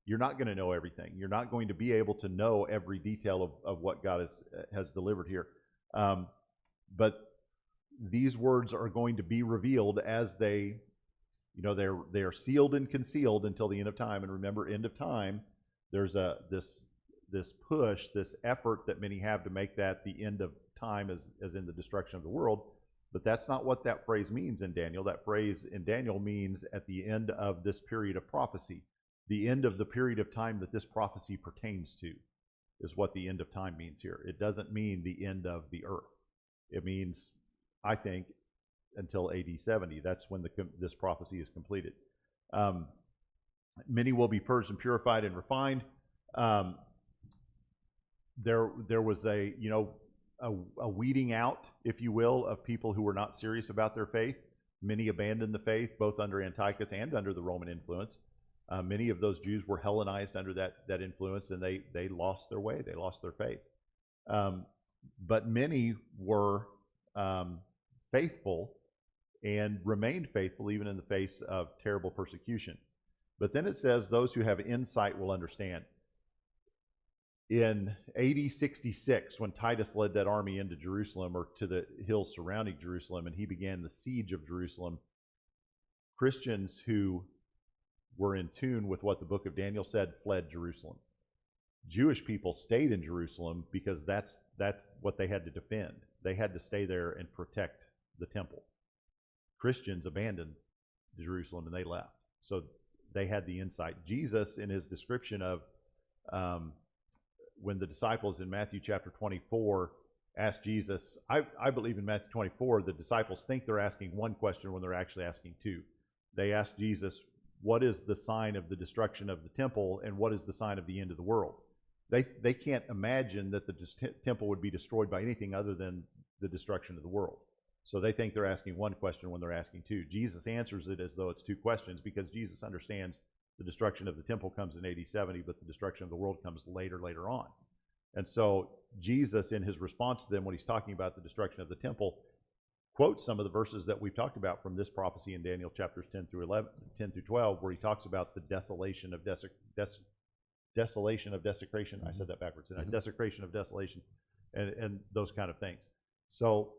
You're not going to know everything. You're not going to be able to know every detail of what God has delivered here. But these words are going to be revealed as they are sealed and concealed until the end of time. And remember, end of time, there's this push, this effort that many have to make that the end of time as in the destruction of the world. But that's not what that phrase means in Daniel. That phrase in Daniel means at the end of this period of prophecy. The end of the period of time that this prophecy pertains to is what the end of time means here. It doesn't mean the end of the earth. It means, I think, until AD 70. That's when this prophecy is completed. Many will be purged and purified and refined. There was a weeding out, if you will, of people who were not serious about their faith. Many abandoned the faith, both under Antiochus and under the Roman influence. Many of those Jews were Hellenized under that influence, and they lost their way. They lost their faith. But many were faithful and remained faithful even in the face of terrible persecution. But then it says those who have insight will understand. In AD 66, when Titus led that army into Jerusalem, or to the hills surrounding Jerusalem, and he began the siege of Jerusalem, Christians who were in tune with what the book of Daniel said fled Jerusalem. Jewish people stayed in Jerusalem because that's what they had to defend. They had to stay there and protect the temple. Christians abandoned Jerusalem and they left. So they had the insight. Jesus, in his description of when the disciples in Matthew chapter 24 asked Jesus, I believe in Matthew 24, the disciples think they're asking one question when they're actually asking two. They asked Jesus, what is the sign of the destruction of the temple, and what is the sign of the end of the world? They can't imagine that the temple would be destroyed by anything other than the destruction of the world. So they think they're asking one question when they're asking two. Jesus answers it as though it's two questions, because Jesus understands the destruction of the temple comes in AD 70, but the destruction of the world comes later on. And so Jesus, in his response to them, when he's talking about the destruction of the temple, quotes some of the verses that we've talked about from this prophecy in Daniel chapters 10 through 12, where he talks about the desolation of desecration. I said that backwards. Desecration of desolation, and those kind of things. So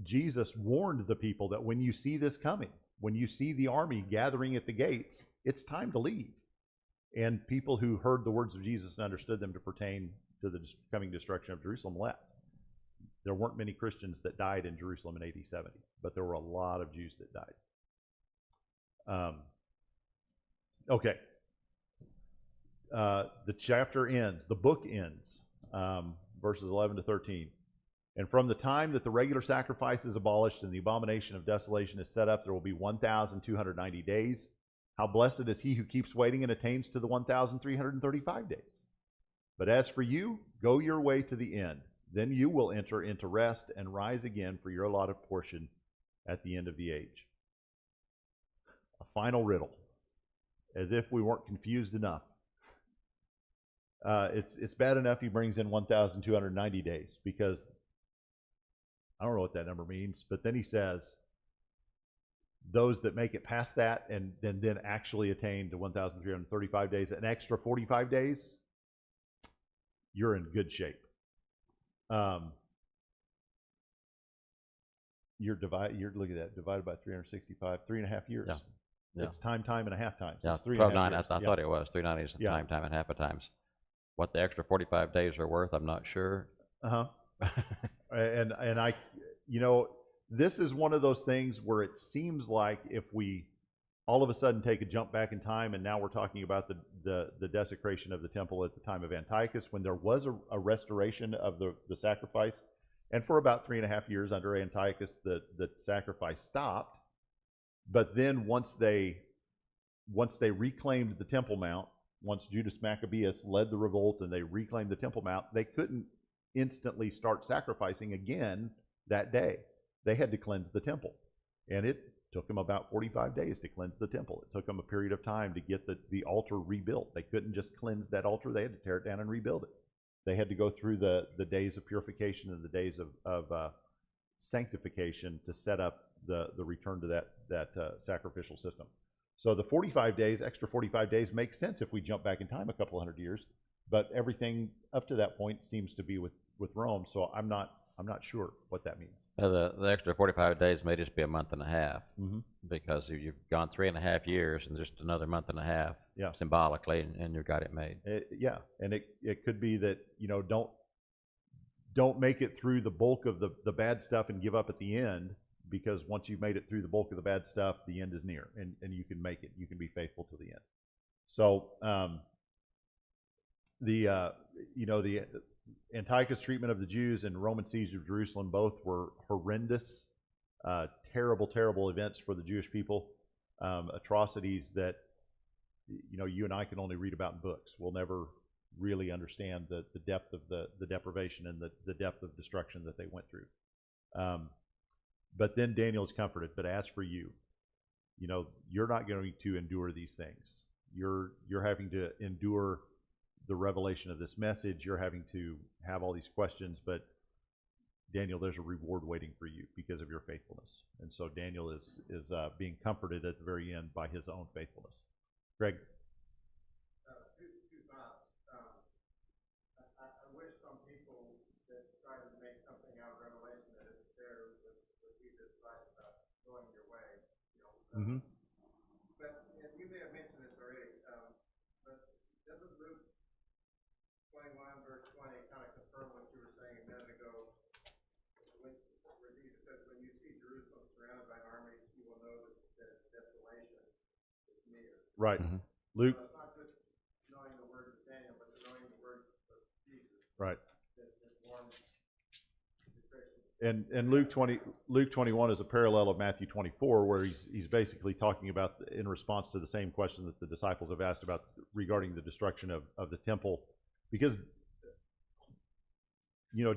Jesus warned the people that when you see this coming, when you see the army gathering at the gates, it's time to leave. And people who heard the words of Jesus and understood them to pertain to the coming destruction of Jerusalem left. There weren't many Christians that died in Jerusalem in AD 70, but there were a lot of Jews that died. Okay. The chapter ends, the book ends, verses 11 to 13. And from the time that the regular sacrifice is abolished and the abomination of desolation is set up, there will be 1,290 days. How blessed is he who keeps waiting and attains to the 1,335 days. But as for you, go your way to the end. Then you will enter into rest and rise again for your allotted portion at the end of the age. A final riddle, as if we weren't confused enough. It's bad enough he brings in 1,290 days, because I don't know what that number means, but then he says those that make it past that and then actually attain to 1,335 days, an extra 45 days, you're in good shape. You're looking at that, divided by 365, 3.5 years. Yeah. Yeah. It's time and a half times. Yeah, It's 3.5 12.9, years. I thought it was, 390 is the Yeah. time and a half of times. What the extra 45 days are worth, I'm not sure. Uh-huh. and I, this is one of those things where it seems like if we all of a sudden take a jump back in time, and now we're talking about the desecration of the temple at the time of Antiochus, when there was a restoration of the sacrifice, and for about 3.5 years under Antiochus, the sacrifice stopped. But then once they reclaimed the Temple Mount, once Judas Maccabeus led the revolt and they reclaimed the Temple Mount, they couldn't instantly start sacrificing again that day. They had to cleanse the temple. And it took them about 45 days to cleanse the temple. It took them a period of time to get the altar rebuilt. They couldn't just cleanse that altar. They had to tear it down and rebuild it. They had to go through the days of purification and the days of sanctification to set up the return to that sacrificial system. So the 45 days, extra 45 days, makes sense if we jump back in time a couple hundred years. But everything up to that point seems to be with Rome. So I'm not sure what that means. The extra 45 days may just be a month and a half, Mm-hmm. because you've gone 3.5 years and just another month and a half, Yeah. symbolically, and you've got it made. Yeah, and it could be that don't make it through the bulk of the bad stuff and give up at the end, because once you've made it through the bulk of the bad stuff, the end is near, and you can make it. You can be faithful to the end. So the Antiochus treatment of the Jews and Roman siege of Jerusalem both were horrendous, terrible events for the Jewish people, atrocities that you and I can only read about in books. We'll never really understand the depth of the deprivation and the depth of destruction that they went through. But then Daniel is comforted. But as for you, you're not going to endure these things. You're having to endure the revelation of this message. You're having to have all these questions, but Daniel, there's a reward waiting for you because of your faithfulness. And so Daniel is being comforted at the very end by his own faithfulness. Greg? Two thoughts. I wish some people that try to make something out of Revelation that isn't there would be this advice about going your way. Mm-hmm. But you may have mentioned this already, but doesn't Luke 21 verse 20 kind of confirm what you were saying a minute ago? Where Jesus says, when you see Jerusalem surrounded by armies, you will know that desolation is near. Right. Mm-hmm. Luke? So it's not just knowing the words of Daniel, but knowing the words of Jesus. Right. That warns the Christians. And Luke 21 is a parallel of Matthew 24, where he's basically talking about, in response to the same question that the disciples have asked about regarding the destruction of the temple, because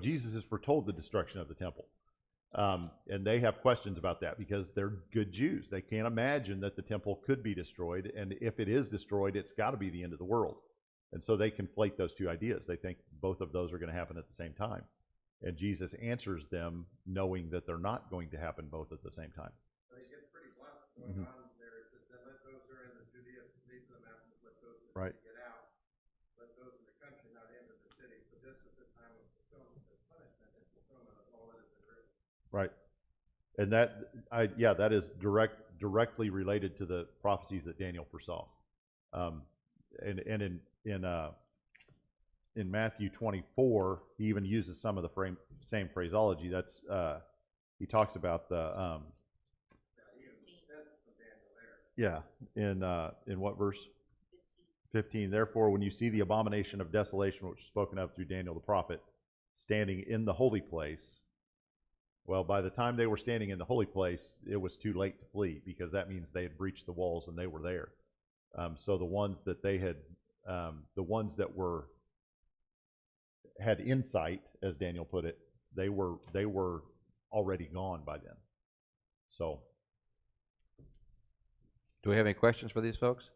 Jesus has foretold the destruction of the temple, and they have questions about that because they're good Jews. They can't imagine that the temple could be destroyed, and if it is destroyed, it's got to be the end of the world. And so they conflate those two ideas. They think both of those are going to happen at the same time. And Jesus answers them knowing that they're not going to happen both at the same time. So he gets pretty blunt going on there. It says, then let those who are in the Judea flee to the mountains, let those who Right. get out, let those in the country not enter the city. So this is the time of fulfillment, of punishment and fulfillment of all that has been written. Right. And that is directly related to the prophecies that Daniel foresaw. And in Matthew 24, he even uses some of the same phraseology. That's he talks about the in what verse? 15. Therefore, when you see the abomination of desolation, which was spoken of through Daniel the prophet, standing in the holy place. Well, by the time they were standing in the holy place, it was too late to flee, because that means they had breached the walls and they were there. So the ones that had insight, as Daniel put it, they were already gone by then. So, Do we have any questions for these folks?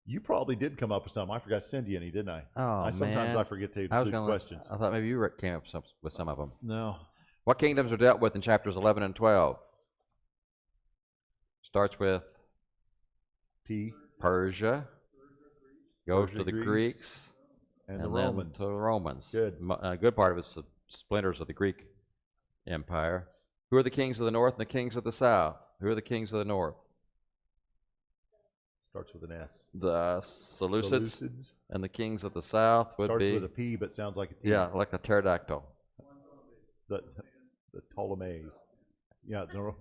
You probably did come up with something. I forgot to send you any, didn't I? Oh, Sometimes man. I forget to I was include gonna, questions. I thought maybe you came up with some of them. No. What kingdoms are dealt with in chapters 11 and 12? Starts with T. Persia, goes Persia, to the Greece, Greeks, and the then Romans. to the Romans. Good. A good part of it's the splinters of the Greek Empire. Who are the kings of the north and the kings of the south? Who are the kings of the north? Starts with an S. The Seleucids. Seleucids. And the kings of the south would Starts be, with a P, but sounds like a T. yeah, like a pterodactyl. The Ptolemies. Yeah. No,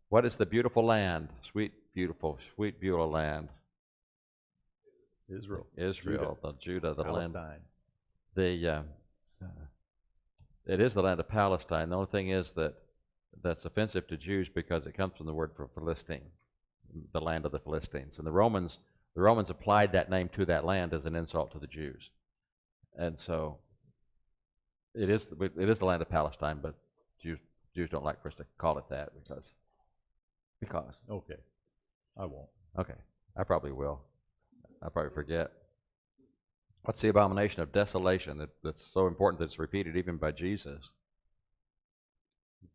What is the beautiful land? Sweet, beautiful land. Israel. Israel, Judah, the land. Palestine. It is the land of Palestine. The only thing is that's offensive to Jews because it comes from the word for Philistine, the land of the Philistines. And the Romans applied that name to that land as an insult to the Jews. And so it is the land of Palestine, but Jews don't like for us to call it that because. Okay. I won't. Okay, I probably will. I'll probably forget. What's the abomination of desolation that's so important that it's repeated even by Jesus?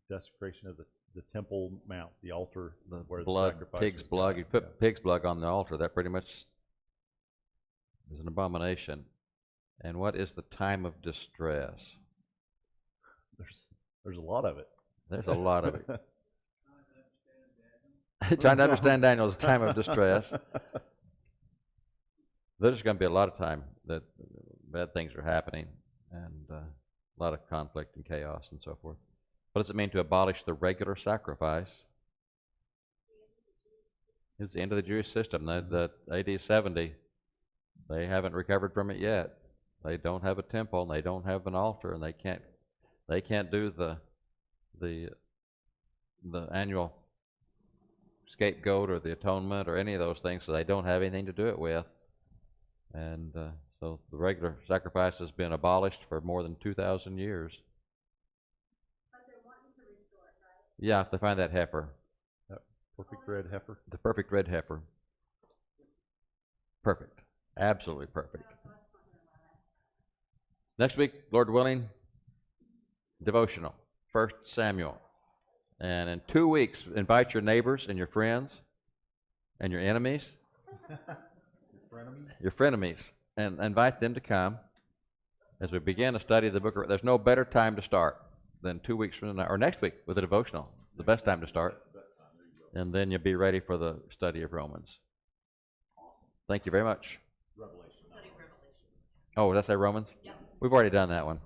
Desecration of the Temple Mount, the altar, where Blood, the sacrifice pig's was blood. done. You put pig's blood on the altar. That pretty much is an abomination. And what is the time of distress? There's a lot of it. There's a lot of it. Trying to understand Daniel's time of distress. There's going to be a lot of time that bad things are happening and a lot of conflict and chaos and so forth. What does it mean to abolish the regular sacrifice? It's the end of the Jewish system. The AD 70, they haven't recovered from it yet. They don't have a temple, and they don't have an altar, and they can't do the annual scapegoat or the atonement or any of those things, so they don't have anything to do it with. And so the regular sacrifice has been abolished for more than 2,000 years. But they're wanting to restore it, right? Yeah, if they find that heifer. That perfect red heifer. The perfect red heifer. Perfect. Absolutely perfect. Next week, Lord willing, devotional, 1 Samuel. And in 2 weeks, invite your neighbors and your friends and your enemies. Your frenemies. And invite them to come as we begin to study the book. There's no better time to start than 2 weeks from now, or next week with a devotional. The best time to start. And then you'll be ready for the study of Romans. Thank you very much. Revelation. Oh, did I say Romans? Yeah. We've already done that one.